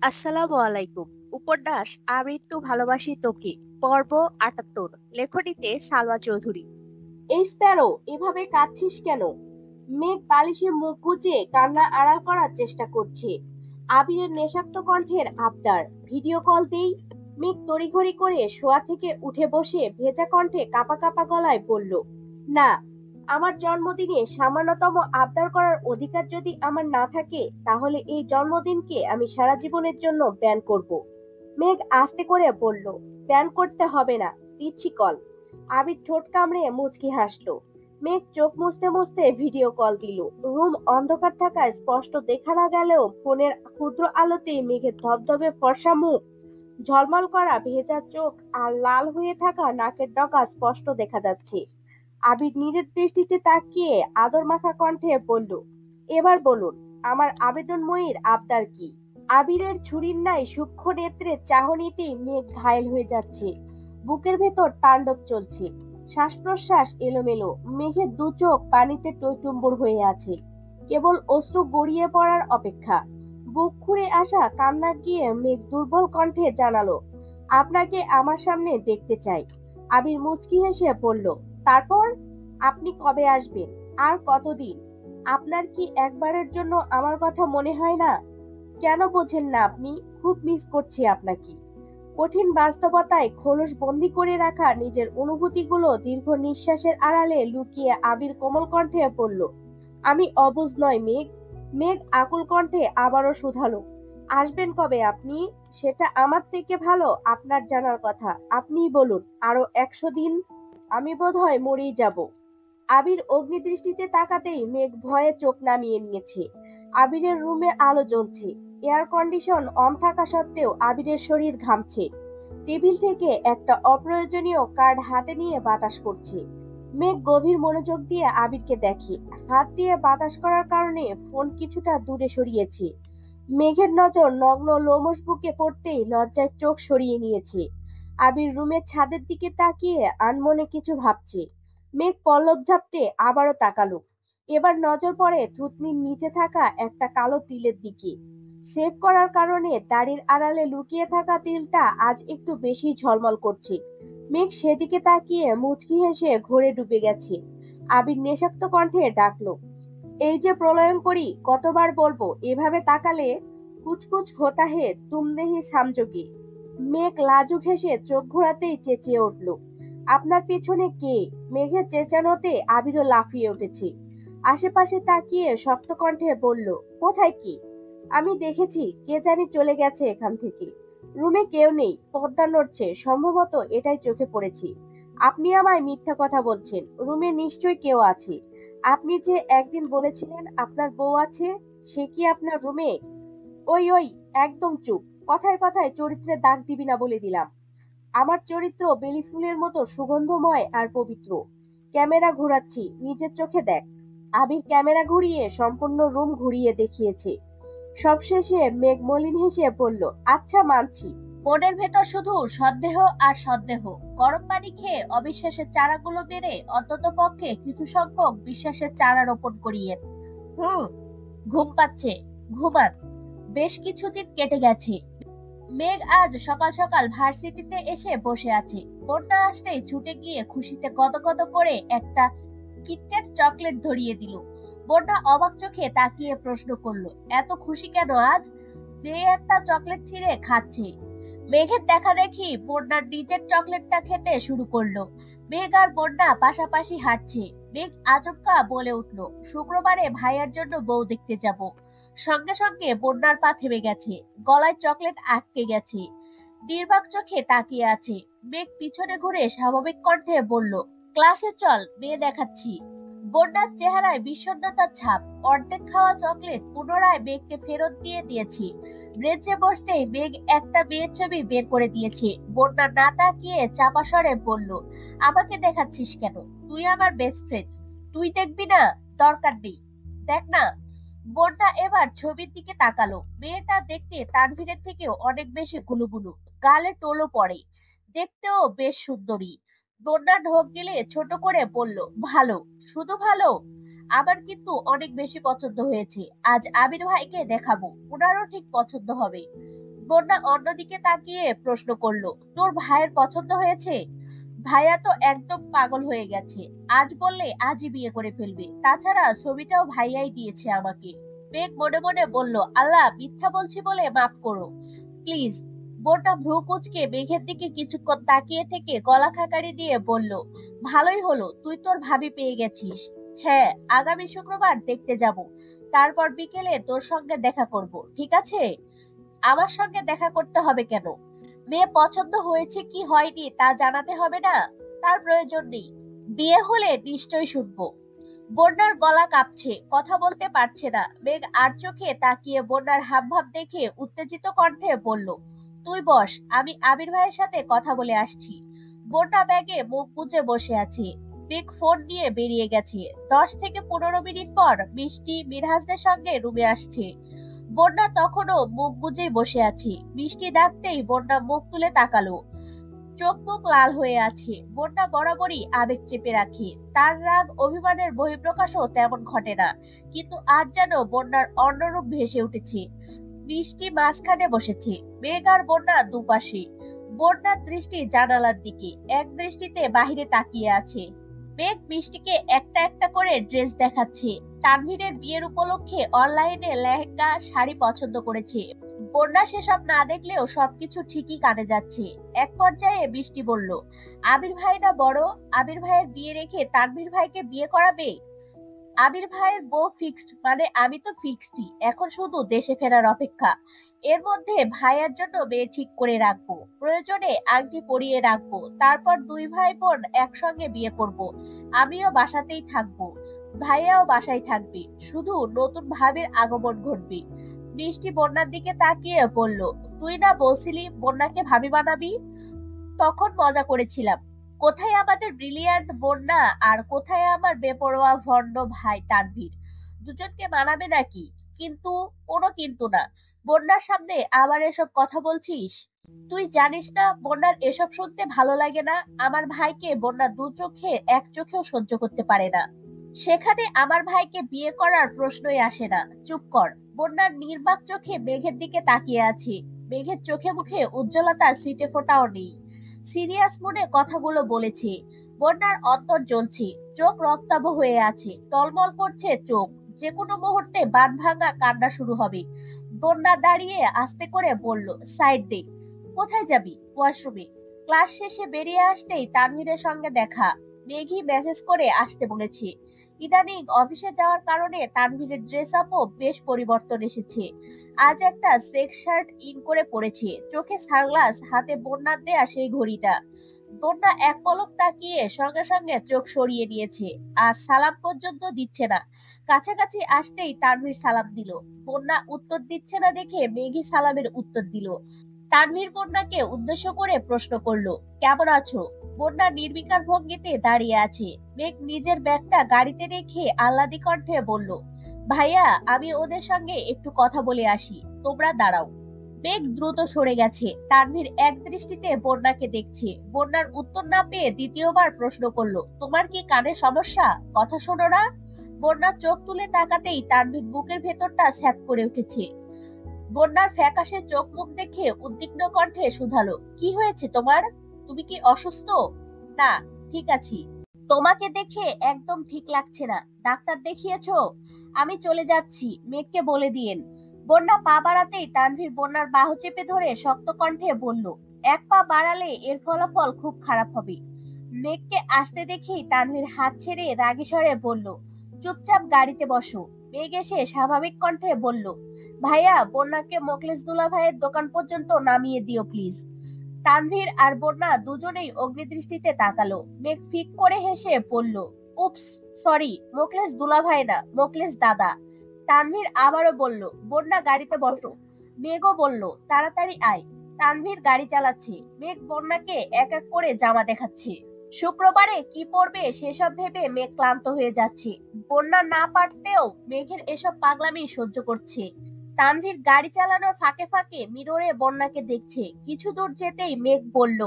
আসসালামু আলাইকুম। উপন্যাস আমৃত্যু ভালোবাসি তোকে, পর্ব ৭৮। লেখনীতে সালমা চৌধুরী। এই স্প্যারো, এভাবে কাঁদছিস কেন? মেঘ বালিশে মুখ গুজে কান্না আড়াল করার চেষ্টা করছে। আবিরের নেশাক্ত কণ্ঠের আবদার, ভিডিও কল দেই। মেঘ তড়িঘড়ি করে শোয়া থেকে উঠে বসে ভেজা কণ্ঠে কাঁপা কাঁপা গলায় বলল, না। আমার জন্মদিনে সামান্যতম আবদার করার অধিকার যদি আমার না থাকে, তাহলে এই জন্মদিনকে আমি সারা জীবনের জন্য ব্যান করব। মেঘ আস্তে করে বলল, ব্যান করতে হবে না, দিচ্ছি কল। আবির ঠোঁট কামড়ে মুচকি হাসলো। মেঘ চোখ মুছতে মুছতে ভিডিও কল দিল। রুম অন্ধকার থাকায় স্পষ্ট দেখা না গেলেও ফোনের ক্ষুদ্র আলোতেই মেঘের ধবধবে ফর্সা মুখ, ঝলমল করা ভেজা চোখ আর লাল হয়ে থাকা নাকের ডগা স্পষ্ট দেখা যাচ্ছে। আবির নীরের দৃষ্টিতে তাকিয়ে আদর মাখা কণ্ঠে বলল, এবার বলুন, আমার আবেদনময়ীর আবদার কি? আবিরের ছুরির ন্যায় সূক্ষ্ম নেত্রের চাহনিতেই মেঘ ঘায়েল হয়ে যাচ্ছে। বুকের ভেতর তাণ্ডব চলছে। শ্বাস প্রশ্বাস এলোমেলো। মেঘের দু চোখ পানিতে টইটুম্বুর হয়ে আছে, কেবল অশ্রু গড়িয়ে পড়ার অপেক্ষা। বুক খুঁড়ে আসা কান্না গিয়ে মেঘ দুর্বল কণ্ঠে জানালো, আপনাকে আমার সামনে দেখতে চাই। আবির মুচকি হেসে বলল, তারপর? আপনি কবে আসবেন? আর কতদিন? আপনার কি একবারের জন্য আমার কথা মনে হয় না? কেন বোঝেন না আপনি? খুব মিস করছি আপনাকে। কঠিন বাস্তবতায় খোলস বন্দি করে রাখা নিজের অনুভূতিগুলো দীর্ঘ নিঃশ্বাসের আড়ালে লুকিয়ে আবির কোমল কণ্ঠে পড়ল, আমি অবুঝ নয় মেঘ। মেঘ আকুল কণ্ঠে আবারও শুধালো, আসবেন কবে আপনি? সেটা আমার থেকে ভালো আপনার জানার কথা। আপনিই বলুন, আরো ১০০ দিন? আমি বোধহয় মরেই যাব। আবির অগ্নিদৃষ্টিতে তাকাতেই মেঘ ভয়ে চোখ নামিয়ে নিয়েছে। আবিরের রুমে আলো জ্বলছে। এয়ার কন্ডিশন অন থাকা সত্ত্বেও আবিরের শরীর ঘামছে। টেবিল থেকে একটা অপ্রয়োজনীয় কার্ড হাতে নিয়ে বাতাস করছে। মেঘ গভীর মনোযোগ দিয়ে আবিরকে দেখে। হাত দিয়ে বাতাস করার কারণে ফোন কিছুটা দূরে সরিয়েছে। মেঘের নজর নগ্ন লোমশ বুকে পড়তেই লজ্জায় চোখ সরিয়ে নিয়েছে। আবির রুমের ছাদের দিকে তাকিয়ে আনমনে কিছু ভাবছে। মেঘ পল্লব ঝাপটে আবারও তাকালো। এবার নজর পড়ে থুতনির নিচে থাকা একটা কালো তিলের দিকে। সেভ করার কারণে দাড়ির আড়ালে লুকিয়ে থাকা তিলটা আজ একটু বেশি ঝলমল করছে। মেঘ সেদিকে তাকিয়ে মুচকি হেসে ঘোরে ডুবে গেছে। আবির নেশাক্ত কণ্ঠে ডাকলো, এই যে প্রলয়ঙ্করী, কতবার বলবো এভাবে তাকালে? কুছ কুছ হোতা হে তুম নেহি সামজোগে। মেঘ লাজুক হেসে চোখ ঘোরাতেই চেঁচিয়ে উঠল, আপনার পেছনে কে? মেঘের চেঁচানোতে আবিরও লাফিয়ে উঠেছে। আশেপাশে তাকিয়ে শক্ত কণ্ঠে বলল, কোথায় কি? আমি দেখেছি, কে জানি চলে গেছে এখান থেকে। রুমে কেউ নেই, পর্দা নড়ছে, সম্ভবত এটাই চোখে পড়েছে। আপনি আমায় মিথ্যা কথা বলছেন, রুমে নিশ্চয়ই কেউ আছে। আপনি যে একদিন বলেছিলেন আপনার বউ আছে, সে কি আপনার রুমে? ওই ওই, একদম চুপ। কথায় কথায় চরিত্রে দাগ দিবি না বলে দিলাম। আমার চরিত্র বেলি ফুলের মতো সুগন্ধময় আর পবিত্র। ক্যামেরা ঘোরাচ্ছি, নিজের চোখে দেখ। আবির ক্যামেরা ঘুরিয়ে সম্পূর্ণ রুম ঘুরিয়ে দেখিয়েছে। সবশেষে মেঘ মলিন হেসে বলল, আচ্ছা মানছি। মনের ভেতর শুধু সন্দেহ আর সন্দেহ। গরম পানি খেয়ে অবিশ্বাসের চারাগুলো মেরে অন্তত পক্ষে কিছু সংখ্যক বিশ্বাসের চারা রোপণ করিয়ে। হুম, ঘুম পাচ্ছে, ঘুমান। বেশ কিছুদিন কেটে গেছে। মেঘ আজ সকাল সকাল ভার্সিটিতে এসে বসে আছে। বোনটা আসতেই ছুটে গিয়ে খুশিতে গদগদ করে একটা কিটক্যাট চকলেট ধরিয়ে দিল। বোনটা অবাক চোখে তাকিয়ে প্রশ্ন করলো, এত খুশি কেন আজ? মেয়ে একটা চকলেট ছিঁড়ে খাচ্ছে। মেঘের দেখা দেখি বন্যার নিজের চকলেটটা খেতে শুরু করলো। মেঘ আর বন্যা পাশাপাশি হাঁটছে। মেঘ আচমকা বলে উঠলো, শুক্রবারে ভাইয়ার জন্য বউ দেখতে যাব। সঙ্গে সঙ্গে বন্যার পা থেমে গেছে, গলায় চকলেট আটকে গেছে। নির্বাক চোখে তাকিয়ে আছে। মেঘ পিছনে ঘুরে স্বাভাবিক কণ্ঠে বলল, ক্লাসে চল, মেয়ে দেখাচ্ছি। বন্যার চেহারায় বিষণ্ণতার ছাপ। অর্ধেক খাওয়া চকলেট পুনরায় মেঘকে ফেরত দিয়ে দিয়েছি। ব্রেঞ্চে বসতেই মেঘ একটা মেয়ের ছবি বের করে দিয়েছে। বন্যা না তাকিয়ে চাপা স্বরে বলল, আমাকে দেখাচ্ছিস কেন? তুই আমার বেস্ট ফ্রেন্ড, তুই দেখবি না? দরকার নেই, দেখ না। বন্যা এবার ছবির দিকে তাকালো। মেয়েটা দেখতে তানভীরের থেকেও অনেক বেশি গুলুগুলু, গালে টোলও পড়ে, দেখতেও বেশ সুন্দরী। বন্যা ঢোক গিলে ছোট করে বলল, ভালো? শুধু ভালো? আমার কিন্তু অনেক বেশি পছন্দ হয়েছে। আজ আবির ভাইকে দেখাবো, ওনারও ঠিক পছন্দ হবে। বন্যা অন্যদিকে তাকিয়ে প্রশ্ন করলো, তোর ভাইয়ের পছন্দ হয়েছে? ভাইয়া তো একদম পাগল হয়ে গেছে, আজ বললে আজই বিয়ে করে ফেলবে, তাছাড়া ছবিটাও ভাইয়াই দিয়েছে আমাকে। মেঘ মনে মনে বলল, আল্লাহ, মিথ্যা বলছি বলে মাফ করো প্লিজ। বোনটা ভ্রু কুঁচকে মেঘের দিকে কিছুক্ষণ তাকিয়ে থেকে গলা খাকারি দিয়ে বলল, ভালোই হলো তুই তোর ভাবি পেয়ে গেছিস। হ্যাঁ, আগামী শুক্রবার দেখতে যাব, তারপর বিকেলে তোর সঙ্গে দেখা করব, ঠিক আছে? আমার সঙ্গে দেখা করতে হবে কেন? মেয়ে পছন্দ হয়েছে কি হয়নি তা জানাতে হবে না? তার প্রয়োজন নেই। বিয়ে হলে নিশ্চয়ই শুনবো। বন্যার গলা কাঁপছে, কথা বলতে পারছে না। মেঘ আর চোখে তাকিয়ে বন্যার হাবভাব দেখে উত্তেজিত কণ্ঠে বলল, তুই বস, আমি আবির ভাইয়ের সাথে কথা বলে আসছি। বন্যা ব্যাগে মুখ গুজে বসে আছে। মেঘ ফোন নিয়ে বেরিয়ে গেছে। 10 থেকে 15 মিনিট পর মিষ্টি মিনহাজদের সঙ্গে রুমে আসছে। বন্যা তখনও মুখ গুজেই বসে আছে। মিষ্টি ডাকতেই বন্যা মুখ তুলে তাকালো। চোখ মুখ লাল হয়ে আছে। বন্যা বরাবরই আবেগ চেপে রাখে। তার রাগ অভিমানের বহিঃপ্রকাশও তেমন ঘটে না, কিন্তু আজ যেন বন্যার অন্যরূপ ভেসে উঠেছে। বৃষ্টি মাঝখানে বসেছে, মেঘ আর বন্যা দুপাশে। বন্যার দৃষ্টি জানালার দিকে, এক দৃষ্টিতে বাহিরে তাকিয়ে আছে। মেঘ বৃষ্টিকে একটা একটা করে ড্রেস দেখাচ্ছে। তানভীরের বিয়ের উপলক্ষে অনলাইনে লেহেঙ্গা শাড়ি পছন্দ করেছে। বন্যা সেসব না দেখলেও সবকিছু ঠিকই কাটে যাচ্ছে। এক পর্যায়ে বৃষ্টি বলল, আবির ভাই না বড়, আবির ভাইয়ের বিয়ে রেখে তানভীর ভাইকে বিয়ে করাবে? আবির ভাইয়ের বউ ফিক্সড, মানে আমি তো ফিক্সডই, এখন শুধু দেশে ফেরার অপেক্ষা। এর মধ্যে ভাইয়ের জন্য মেয়ে ঠিক করে রাখবো, প্রয়োজনে আংটি পরিয়ে রাখবো, তারপর দুই ভাই বোন একসঙ্গে বিয়ে করব। আমিও বাসাতেই থাকবো, ভাইয়াও বাসায় থাকবে, শুধু নতুন ভাবির আগমন ঘটবে। বৃষ্টি বন্যার দিকে তাকিয়ে বলল, তুই না বলছিলি বন্যাকে ভাবি বানাবি? তখন মজা করেছিলাম। কোথায় আমাদের ব্রিলিয়ান্ট বন্যা আর কোথায় আমার বেপরোয়া ভন্ড ভাই তানভীর? দুজনকে মানাবে নাকি? কিন্তু কোনো কিন্তু না। বন্যার সামনে আবার এসব কথা বলছিস? তুই জানিস না বন্যার এসব শুনতে ভালো লাগে না? আমার ভাইকে বন্যা দু চোখে এক চোখেও সহ্য করতে পারে না। সেখানে আমার ভাইকে বিয়ে করার প্রশ্নই আসে না। চুপ কর। বন্যার নির্বাক চোখে মেঘের দিকে তাকিয়ে আছে। মেঘের চোখে মুখে উজ্জ্বলতার ছিটে ফোঁটাও নেই। সিরিয়াস মনে কথাগুলো বলেছে। বন্যার অন্তর জ্বলছে, চোখ রক্তাভ হয়ে আছে, টলমল করছে চোখ। যে কোনো মুহূর্তে বাঁধ ভাঙা কান্না শুরু হবে। বন্যা দাঁড়িয়ে আস্তে করে বলল, সাইড দে। কোথায় যাবি? ওয়াশরুমে। ক্লাস শেষে বেরিয়ে আসতেই তানভীরের সঙ্গে দেখা। মেঘি মেসেজ করে আসতে বলেছে। ইদানিং অফিসে যাওয়ার কারণে তানভীরের ড্রেস আপও বেশ পরিবর্তন এসেছে। আজ একটা চেক শার্ট ইন করে পড়েছে, চোখে সানগ্লাস, হাতে বন্যার দেয়া সেই ঘড়িটা। বন্যা এক পলক তাকিয়ে সঙ্গে সঙ্গে চোখ সরিয়ে নিয়েছে। আর সালাম পর্যন্ত দিচ্ছে না। কাছাকাছি আসতেই তানভীর সালাম দিল। বন্যা উত্তর দিচ্ছে না দেখে মেঘি সালামের উত্তর দিল। তানভীর বন্যাকে উদ্দেশ্য করে প্রশ্ন করলো, কেমন আছো? বন্যা নির্বিকার ভঙ্গিতে দাঁড়িয়ে আছে। মেঘ নিজের ব্যাগটা গাড়িতে রেখে আহ্লাদি কণ্ঠে বলল, ভাইয়া, আমি ওদের সঙ্গে একটু কথা বলে আসি, তোমরা দাঁড়াও। মেঘ দ্রুত সরে গেছে। তানভীর এক দৃষ্টিতে বন্যাকে দেখছে। বন্যার উত্তর না পেয়ে দ্বিতীয়বার প্রশ্ন করলো, তোমার কি কানে সমস্যা? কথা শোনো না? বন্যা চোখ তুলে তাকাতেই তানভীর বুকের ভেতরটা স্যাঁত করে উঠেছে। বন্যার ফ্যাকাশে চোখ মুখ দেখে উদ্বিগ্ন কণ্ঠে শুধালো, কি হয়েছে তোমার? তুমি কি অসুস্থ? না, ঠিক আছি। তোমাকে দেখে একদম ঠিক লাগছে না, ডাক্তার দেখিয়েছো? আমি চলে যাচ্ছি, মেঘকে বলে দিয়েন। বন্যা পা বাড়াতেই তানভীর বন্যার বাহু চেপে ধরে শক্ত কণ্ঠে বলল, এক পা বাড়ালে এর ফলাফল খুব খারাপ হবে। মেঘকে আসতে দেখেই তানভীর হাত ছেড়ে রাগী স্বরে বলল, চুপচাপ গাড়িতে বসো। মেঘ এসে স্বাভাবিক কণ্ঠে বলল, ভাইয়া, বন্যাকে মোকলেস দুলা ভাইয়ের দোকান পর্যন্ত নামিয়ে দিও প্লিজ। তানভীর আর বন্যা দুজনেই অগ্নিদৃষ্টিতে তাকালো। মেঘ ফিক করে হেসে বলল, উপস, সরি, মোকলেস দুলাভাই না, মোকলেস দাদা। তানভীর আবারও বলল, বন্যা গাড়িতে বসো। মেঘও বলল, তাড়াতাড়ি আয়। তানভীর গাড়ি চালাচ্ছে। মেঘ বন্যাকে এক এক করে জামা দেখাচ্ছে। শুক্রবারে কি পরবে সেসব ভেবে মেঘ ক্লান্ত হয়ে যাচ্ছে। বন্যা না পারতেও মেঘের এসব পাগলামি সহ্য করছে। তানভীর গাড়ি চালানোর ফাঁকে ফাঁকে মিররে বন্যাকে দেখছে। কিছু দূর যেতেই মেঘ বলল,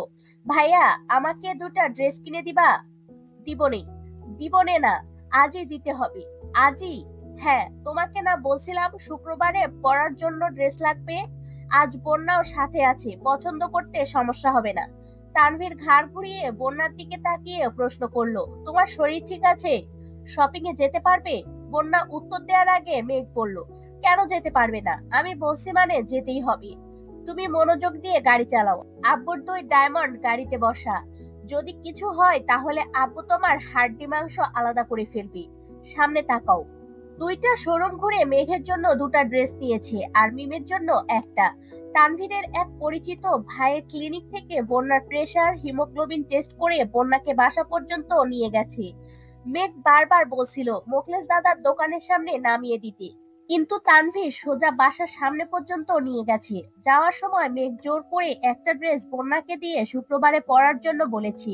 ভাইয়া, আমাকে দুটা ড্রেস কিনে দিবা? দিবনে। দিবনে না, আজই দিতে হবে। আজই? হ্যাঁ, তোমাকে না বলছিলাম শুক্রবারে পরার জন্য ড্রেস লাগবে? আজ বন্যাও সাথে আছে, পছন্দ করতে সমস্যা হবে না। তানভীর ঘাড় ঘুরিয়ে বন্যার দিকে তাকিয়ে প্রশ্ন করলো, তোমার শরীর ঠিক আছে? শপিং এ যেতে পারবে? বন্যা উত্তর দেওয়ার আগে মেঘ বলল, কেন যেতে পারবে না? আমি বলছি মানে যেতেই হবে। তুমি মনোযোগ দিয়ে গাড়ি চালাও। আব্বুর 2 ডায়মন্ড গাড়িতে বসা। যদি কিছু হয় তাহলে আব্বু তোমার হাড্ডি মাংস আলাদা করে ফেলবে। সামনে তাকাও। 2টা শোরুম ঘুরে মেঘের জন্য 2টা ড্রেস নিয়েছে আর মিমের জন্য একটা। তানভীরের এক পরিচিত ভাইয়ের ক্লিনিক থেকে বন্যার প্রেসার হিমোগ্লোবিন টেস্ট করে বন্যাকে বাসা পর্যন্ত নিয়ে গেছে। মেঘ বারবার বলছিল মোখলেস দাদার দোকানের সামনে নামিয়ে দিতে, কিন্তু তানভীর সোজা বাসার সামনে পর্যন্ত নিয়ে গেছে। যাওয়ার সময় মেঘ জোর করে একটা ড্রেস বন্যাকে দিয়ে শুক্রবারে পরার জন্য বলেছি।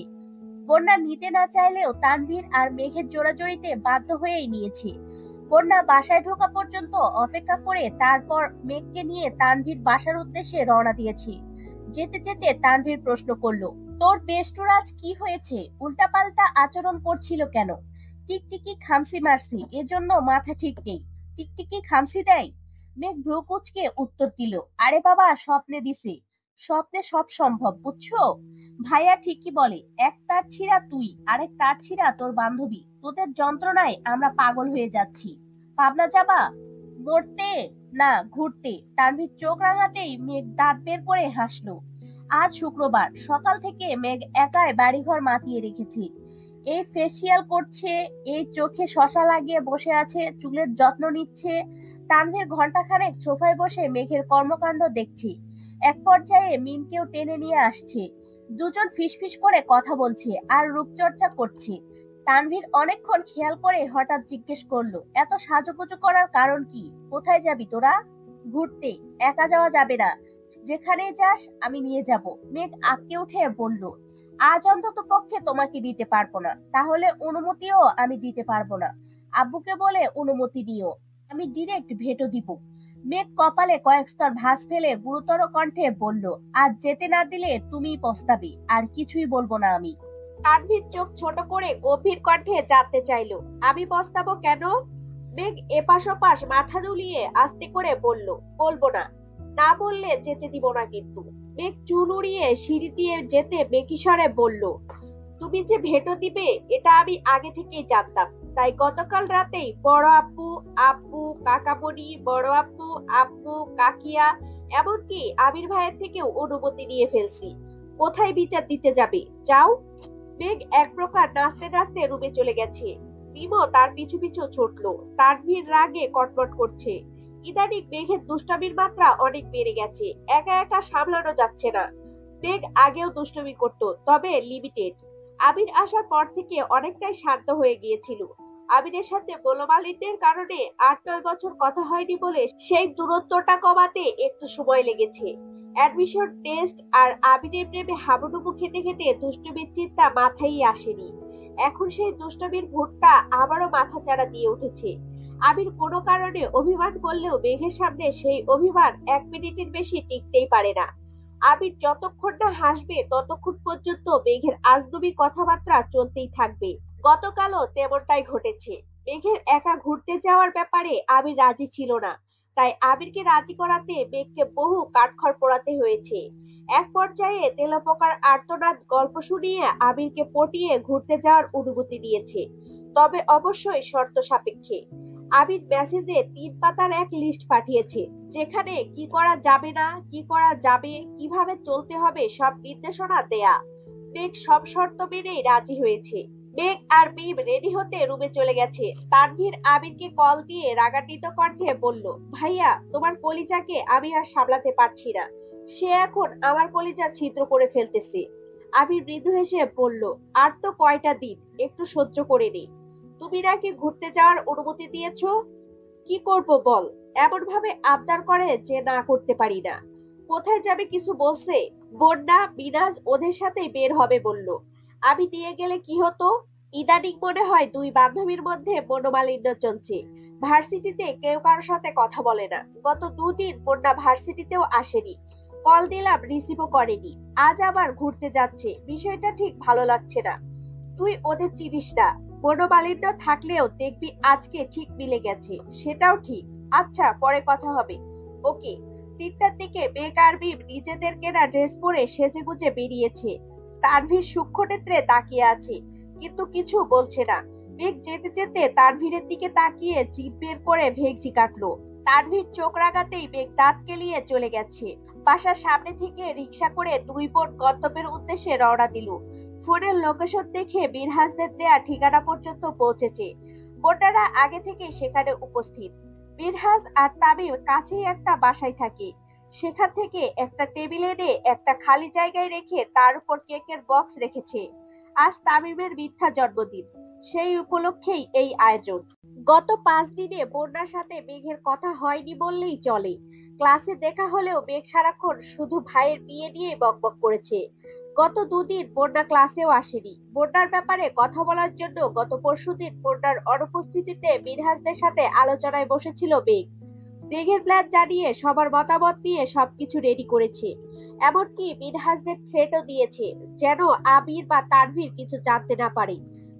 বন্যা নিতে না চাইলেও তানভীর আর মেঘের জোড়াজড়িতে বাধ্য হয়েই নিয়েছে। বন্যা বাসায় ঢোকা পর্যন্ত অপেক্ষা করে তারপর মেঘকে নিয়ে তানভীর বাসার উদ্দেশ্যে রওনা দিয়েছে। যেতে যেতে তানভীর প্রশ্ন করলো, তোর বেষ্টুর আজ কি হয়েছে? উল্টাপাল্টা আচরণ করছিল কেন? টিকটিকি খামসি মারছি, এজন্য মাথা ঠিক নেই। টিকটিকি খামসি দেয়? মেঘ ভ্রু কুঁচকে উত্তর দিল, আরে বাবা, স্বপ্নে দিছে। স্বপ্নে সব সম্ভব, বুঝছো? ভাইয়া ঠিকই বলে, এক তার ছিঁড়া তুই, আরেক তার ছিঁড়া তোর বান্ধবী। তোদের যন্ত্রণায় আমরা পাগল হয়ে যাচ্ছি। পাবনা যাবা? মরতে না ঘুরতে। তানভীর চোখ রাঙাতেই মেঘ দাঁত বের করে হাসলো। আজ শুক্রবার সকাল থেকে মেঘ একাই বাড়িঘর মাতিয়ে রেখেছে। এই ফেসিয়াল করছে, এই চোখে শশা লাগিয়ে বসে আছে, চুলের যত্ন নিচ্ছে। তানভীর ঘন্টাখানেক সোফায় বসে মেঘের কর্মকাণ্ড দেখছে। এক পর্যায়ে মিমকেও টেনে নিয়ে আসছে। দুজন ফিসফিস করে কথা বলছে আর রূপচর্চা করছে। তানভীর অনেকক্ষণ খেয়াল করে হঠাৎ জিজ্ঞেস করলো, এত সাজুগুজু করার কারণ কি? কোথায় যাবি তোরা? ঘুরতে। একা যাওয়া যাবে না, যেখানেই যাস আমি নিয়ে যাব। মেঘ আঁতকে উঠে বলল, আজ অন্তত পক্ষে তোমাকে দিতে পারবো না, তাহলে অনুমতিও আমি দিতে পারবো না। আব্বুকে বলে অনুমতি নিও, আমি ডিরেক্ট ভেটো দিব। মেঘ কপালে কয়েক স্তর ভাঁজ ফেলে গুরুতর কণ্ঠে বলল, আজ যেতে না দিলে তুমিই পস্তাবি, আর কিছুই বলবো না আমি। তানভীর চোখ ছোট করে গভীর কণ্ঠে জানতে চাইলো, আমি পস্তাবো কেন? মেঘ এপাশ ওপাশ মাথা দুলিয়ে আস্তে করে বলল, বলবো না। না বললে যেতে দিব না কিন্তু। মেঘ চুল উড়িয়ে সিঁড়ি দিয়ে যেতে বেকিস্বরে বলল, তুমি যে ভেটো দিবে এটা আমি আগে থেকেই জানতাম। তাই গতকাল রাতেই বড় আব্বু, আব্বু, কাকামণি, বড় আব্বু, আব্বু, কাকিয়া, এমনকি আবির ভাইয়ের থেকেও অনুমতি নিয়ে ফেলছি। কোথায় বিচার দিতে যাবে? যাও। মেঘ এক প্রকার নাচতে নাচতে রুমে চলে গেছে। মিমো তার পিছু পিছু ছুটলো। তানভীর রাগে কটমট করছে। ইদানিং মেঘের দুষ্টামির মাত্রা অনেক বেড়ে গেছে, একা একা সামলানো যাচ্ছে না। মেঘ আগেও দুষ্টুমি করত, তবে লিমিটেড। আবির আসার পর থেকে অনেকটাই শান্ত হয়ে গিয়েছিল। আবিরের সাথে মনোমালিন্যের কারণে 8-9 বছর কথা হয়নি বলে সেই দূরত্বটা কমাতে একটু সময় লেগেছে। অ্যাডমিশন টেস্ট আর আবিরের প্রেমে হাবুডুবু খেতে খেতে দুষ্টুমির চিন্তা মাথায় আসেনি। এখন সেই দুষ্টুমির ভূতটা আবারও মাথাচাড়া দিয়ে উঠেছে। আবির কোনো কারণে অভিমান করলেও মেঘের সামনে সেই অভিমান 1 মিনিটের বেশি টিকতেই পারে না। আবির যতক্ষণ না হাসবে ততক্ষণ পর্যন্ত মেঘের আজগুবি কথাবার্তা চলতেই থাকবে। গতকালও তেমনটাই ঘটেছে। মেঘের একা ঘুরতে যাওয়ার ব্যাপারে আবির রাজি ছিল না, তাই আবিরকে রাজি করাতে মেঘকে বহু কাঠখড় পোড়াতে হয়েছে। এক পর্যায়ে তেলাপোকার আর্তনাদ গল্প শুনিয়ে আবিরকে পটিয়ে ঘুরতে যাওয়ার অনুমতি দিয়েছে, তবে অবশ্যই শর্ত সাপেক্ষে। আবির মেসেজে 3 পাতার এক লিস্ট পাঠিয়েছে, যেখানে কি করা যাবে না, কি করা যাবে, কিভাবে চলতে হবে সব নির্দেশনা দেয়া। মেঘ সব শর্ত মেনেই রাজি হয়েছে। মেঘ আর মিম রেডি হতে রুমে চলে গেছে। তানভীর আবিরকে কল দিয়ে রাগান্বিত কণ্ঠে বলল, ভাইয়া, তোমার কলিজাকে আমি আর সামলাতে পারছি না। সে এখন আমার কলিজা ছিদ্র করে ফেলতেছে। আবির মৃদু হেসে বলল, আর তো কয়টা দিন, একটু সহ্য করে নে। তুমি নাকি ঘুরতে যাওয়ার অনুমতি দিয়েছো? কি করব বল? এমন ভাবে আবদার করে যে না করতে পারি না। কোথায় যাবে কিছু বলছে? বন্যা, মিনাজ ওদের সাথে বের হবে বলল। আমি নিয়ে গেলে কি হতো? ইদানিং মনে হয় 2 বান্ধবীর মধ্যে মনোমালিন্য চলছে। ভার্সিটিতে কেউ কারোর সাথে কথা বলে না। গত 2 দিন বন্যা ভার্সিটিতেও আসেনি। কল দিলাম, রিসিভও করেনি। আজ আবার ঘুরতে যাচ্ছে, বিষয়টা ঠিক ভালো লাগছে না। তুই ওদের চিনিস না। মনোমালিন্য থাকলেও দেখবি আজকে ঠিক মিলে গেছে, সেটাও ঠিক। আচ্ছা, পরে কথা হবে। ওকে। 3টার দিকে মেঘ আর মিম নিজেদের কেনা ড্রেস পরে সেজেগুজে বেরিয়েছে। তানভীর সূক্ষ্ম নেত্রে তাকিয়ে আছে, কিন্তু কিছু বলছে না। মেঘ যেতে যেতে তানভীরের দিকে তাকিয়ে জিভ বের করে ভেংচি কাটলো। তানভীর চোখ রাগাতেই মেঘ দাঁত কেলিয়ে চলে গেছে। বাসার সামনে থেকে রিক্সা করে দুই বোন গন্তব্যের উদ্দেশ্যে রওনা দিল। ফোনের লোকেশন দেখে মিনহাজদের দেয়া ঠিকানা পর্যন্ত পৌঁছেছে। বোনেরা আগে থেকে সেখানে উপস্থিত। মিনহাজ আর তামিম কাছেই একটা বাসায় থাকে। সেখান থেকে একটা টেবিল এনে একটা খালি জায়গায় রেখে তার উপর কেকের বক্স রেখেছে। আজ তামিমের মিথ্যা জন্মদিন, সেই উপলক্ষেই এই আয়োজন। গত 5 দিনে বন্যার সাথে মেঘের কথা হয়নি বললেই চলে। ক্লাসে দেখা হলেও মেঘ সারাক্ষণ শুধু ভাইয়ের বিয়ে নিয়ে বকবক করেছে। গত 2 দিন বন্যা ক্লাসেও আসেনি। বন্যার ব্যাপারে কথা বলার জন্য গত পরশুদিন বন্যার অনুপস্থিতিতে মিনহাজদের সাথে আলোচনায় বসেছিল মেঘ। মেঘের প্ল্যান জানিয়ে সবার মতামত দিয়ে সবকিছু রেডি করেছে। এমনকি মিনহাজদের থ্রেটও দিয়েছে, যেন আবির বা তানভীর কিছু জানতে না পারে।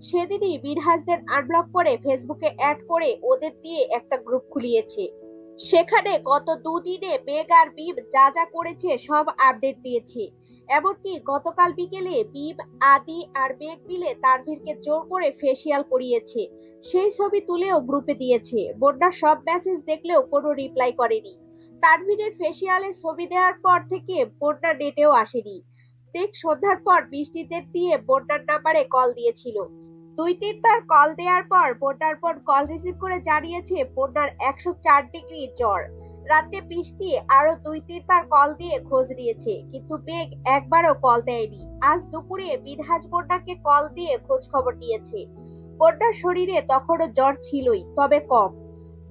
সেদিনই মিনহাজদের আনব্লক করে ফেসবুকে অ্যাড করে ওদের দিয়ে একটা গ্রুপ খুলিয়েছে। সেখানে গত 2 দিনে মেঘ আর মিম যা যা করেছে সব আপডেট দিয়েছে। এমনকি গতকাল বিকেলে মিম, আদি আর মেঘ মিলে তানভীরকে জোর করে ফেসিয়াল করিয়েছে। সেই ছবি তুলেও গ্রুপে দিয়েছে। বন্যার সব মেসেজ দেখলেও কোনো রিপ্লাই করেনি। তানভীরের ফেসিয়ালের ছবি দেওয়ার পর থেকে বন্যা নেটেও আসেনি। মেঘ সন্ধ্যার পর বৃষ্টিদের দিয়ে বন্যার নাম্বারে কল দিয়েছিল। 2-3 বার কল দেওয়ার পর বন্যার বোন কল রিসিভ করে জানিয়েছে বন্যার 104 ডিগ্রি জ্বর। রাতে বৃষ্টি আরো 2-3 বার কল দিয়ে খোঁজ নিয়েছে, কিন্তু মেঘ একবারও কল দেয়নি। আজ দুপুরে মিনহাজ বন্যাকে কল দিয়ে খোঁজ খবর নিয়েছে। বন্যার শরীরে তখনও জ্বর ছিলই, তবে কম।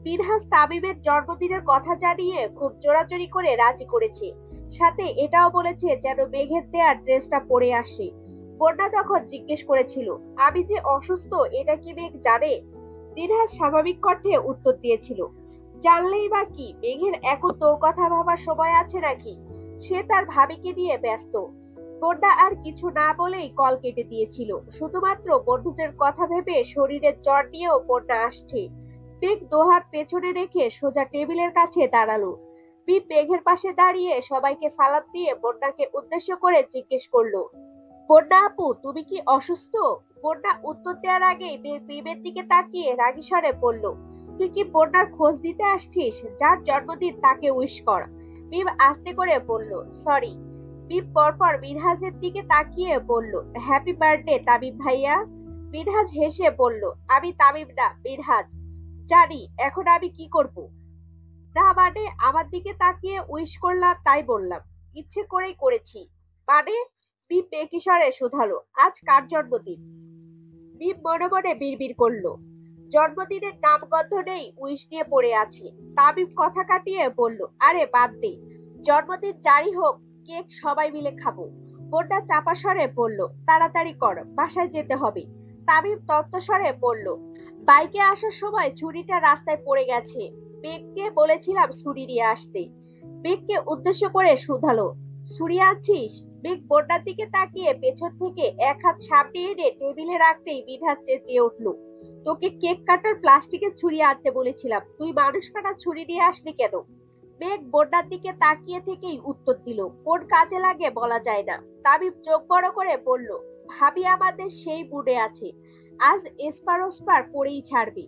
মিনহাজ তামিমের জন্মদিনের কথা জানিয়ে খুব জোরাজোরি করে রাজি করেছে। সাথে এটাও বলেছে যেন মেঘের দেয়া ড্রেসটা পরে আসে। বন্যা তখন জিজ্ঞেস করেছিল, আমি যে অসুস্থ এটা কি মেঘ জানে? মিনহাজ স্বাভাবিক কণ্ঠে উত্তর দিয়েছিল, জানলেই বা কি, মেঘের এখন তোর কথা ভাবার সময় আছে নাকি? সে তার ভাবিকে নিয়ে ব্যস্ত। বন্যা আর কিছু না বলেই কল কেটে দিয়েছিল। শুধুমাত্র বন্ধুদের কথা ভেবে শরীরের জ্বর নিয়েও বন্যা আসছে। মেঘ দোহাত পেছনে রেখে সোজা টেবিলের কাছে দাঁড়ালো। মিম মেঘের পাশে দাঁড়িয়ে সবাইকে সালাম দিয়ে বন্যাকে উদ্দেশ্য করে জিজ্ঞেস করলো, বন্যা আপু তুমি কি অসুস্থ? বন্যা উত্তর দেওয়ার আগেই মিমের দিকে তাকিয়ে রাগী স্বরে বলল, তুই কি বন্যার খোঁজ দিতে আসছিস? যার জন্মদিন তাকে উইশ কর। মিম আস্তে করে বলল, সরি। মিম পরপর মিনহাজের দিকে তাকিয়ে বলল, হ্যাপি বার্থডে তামিম ভাইয়া। মিনহাজ হেসে বলল, আমি তামিম না, মিনহাজ। জানি এখন আমি কি করব। না মানে আমার দিকে তাকিয়ে উইশ করলাম তাই বললাম, ইচ্ছে করেই করেছি। মানে? মিম বেকিসরে শুধালো, আজ কার জন্মদিন? মিম মনে মনে বিড়বিড় করলো, জন্মদিনের নামগন্ধ নেই, উইশ নিয়ে পড়ে আছে। তামিম কথা কাটিয়ে বলল, আরে বাদ দে, জন্মদিন জারি হোক, কেক সবাই মিলে খাবো। বন্যা চাপা স্বরে বলল, তাড়াতাড়ি কর, বাসায় যেতে হবে। তামিম তপ্ত স্বরে বলল, বাইকে আসার সময় ছুরিটা রাস্তায় পড়ে গেছে, মেঘকে বলেছিলাম ছুরি নিয়ে আসতে। মেঘকে উদ্দেশ্য করে শুধালো, ছুরি আনছিস? মেঘ বন্যার দিকে তাকিয়ে পেছন থেকে এক হাত সামনে এনে টেবিলে রাখতেই মিনহাজ চেঁচিয়ে উঠল, তোকে কেক কাটার প্লাস্টিকের ছুরি আনতে বলেছিলাম, তুই মানুষ কাটার ছুরি নিয়ে আসলি কেন? মেঘ বন্যার দিকে তাকিয়ে থেকেই উত্তর দিল, কোন কাজে লাগে বলা যায় না। তামিম চোখ বড় করে বলল, ভাবি আমাদের সেই মুডে আছে, আজ এসপার ওসপার করেই ছাড়বে।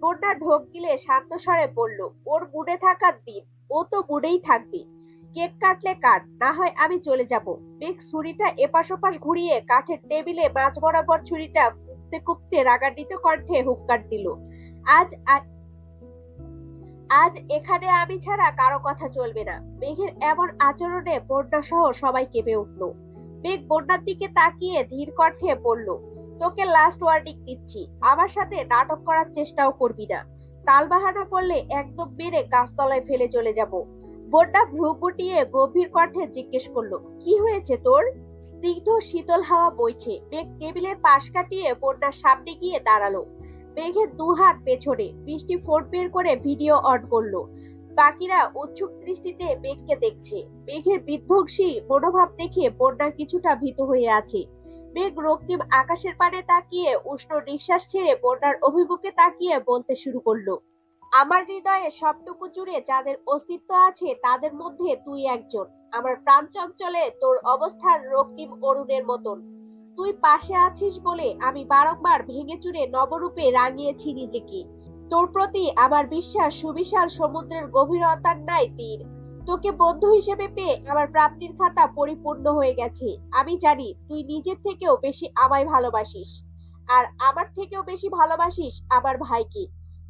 বন্যা ঢোক গিলে শান্ত স্বরে বলল, ওর মুডে থাকার দিন, ও তো মুডেই থাকবে। কেক কাটলে কাট, না হয় আমি চলে যাব। মেঘ ছুরিটা এপাশ ওপাশ ঘুরিয়ে কাঠের টেবিলে মাঝ বরাবর ছুরিটা কুপতে কুপতে রাগান্বিত কণ্ঠে হুক্কার দিল, আজ আজ এখানে আমি ছাড়া কারো কথা চলবে না। মেঘের এমন আচরণে বন্যা সহ সবাই কেঁপে উঠল। মেঘ বন্যার দিকে তাকিয়ে ধীর কণ্ঠে বলল, তোকে লাস্ট ওয়ার্নিং দিচ্ছি, আমার সাথে নাটক করার চেষ্টাও করবি না। তালবাহানা করলে একদম মেরে গাছতলায় ফেলে চলে যাব। বন্যা ভ্রু গুটিয়ে গভীর কণ্ঠে জিজ্ঞেস করলো, কি হয়েছে তোর? স্নিগ্ধ শীতল হাওয়া বইছে। মেঘ টেবিলের পাশ কাটিয়ে বন্যার সামনে গিয়ে দাঁড়ালো। মেঘের 2 হাত পেছনে। বৃষ্টি ফোন বের করে ভিডিও অন করলো। বাকিরা উৎসুক দৃষ্টিতে মেঘকে দেখছে। মেঘের বিধ্বংসী মনোভাব দেখে বন্যা কিছুটা ভীত হয়ে আছে। মেঘ রক্তিম আকাশের পানে তাকিয়ে উষ্ণ নিঃশ্বাস ছেড়ে বন্যার অভিমুখে তাকিয়ে বলতে শুরু করলো, আমার হৃদয়ে সবটুকু জুড়ে যাদের অস্তিত্ব আছে তাদের মধ্যে তুই একজন। আমার প্রাণ চঞ্চলে তোর অবস্থার রক্তিম অরুণের মতন। তুই পাশে আছিস বলে আমি বারংবার ভেঙে চুরে নবরূপে রাঙিয়েছি নিজেকে। তোর প্রতি আমার বিশ্বাস সুবিশাল সমুদ্রের গভীরতার ন্যায় তীর। তোকে বন্ধু হিসেবে পেয়ে আমার প্রাপ্তির খাতা পরিপূর্ণ হয়ে গেছে। আমি জানি তুই নিজের থেকেও বেশি আমায় ভালোবাসিস, আর আমার থেকেও বেশি ভালোবাসিস আমার ভাইকে।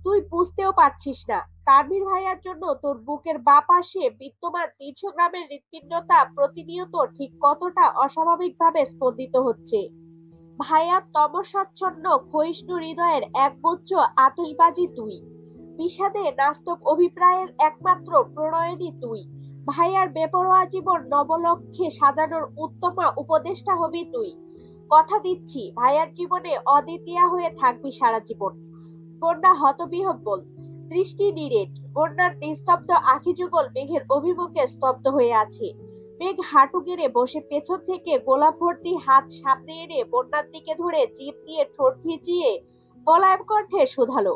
তুই বুঝতেও পারছিস না তানভীর ভাইয়ার জন্য তোর বুকের বাঁ পাশে বিদ্যমান 300 গ্রামের হৃৎপিণ্ডটা প্রতিনিয়ত ঠিক কতটা অস্বাভাবিকভাবে স্পন্দিত হচ্ছে। ভাইয়ার তমসাচ্ছন্ন ক্ষয়িষ্ণু হৃদয়ের একগুচ্ছ আতশবাজি তুই। বিষাদে নাস্তব অভিপ্রায়ের একমাত্র প্রণয়নী তুই। ভাইয়ার বেপরোয়া জীবন নবলক্ষ্যে সাজানোর উত্তম উপদেষ্টা হবি তুই। কথা দিচ্ছি ভাইয়ার জীবনে অদ্বিতীয়া হয়ে থাকবি সারা জীবন। বন্যা হতবিহ্বল দৃষ্টি নিরেট। বন্যার নিস্তব্ধ আখি যুগল মেঘের অভিমুখে স্তব্ধ হয়ে আছে। মেঘ হাঁটু গেড়ে বসে পেছন থেকে গোলাপ ভর্তি হাত সামনে এনে বন্যার দিকে ধরে জিভ দিয়ে ঠোঁট ভিজিয়ে মোলায়েম কণ্ঠে শুধালো,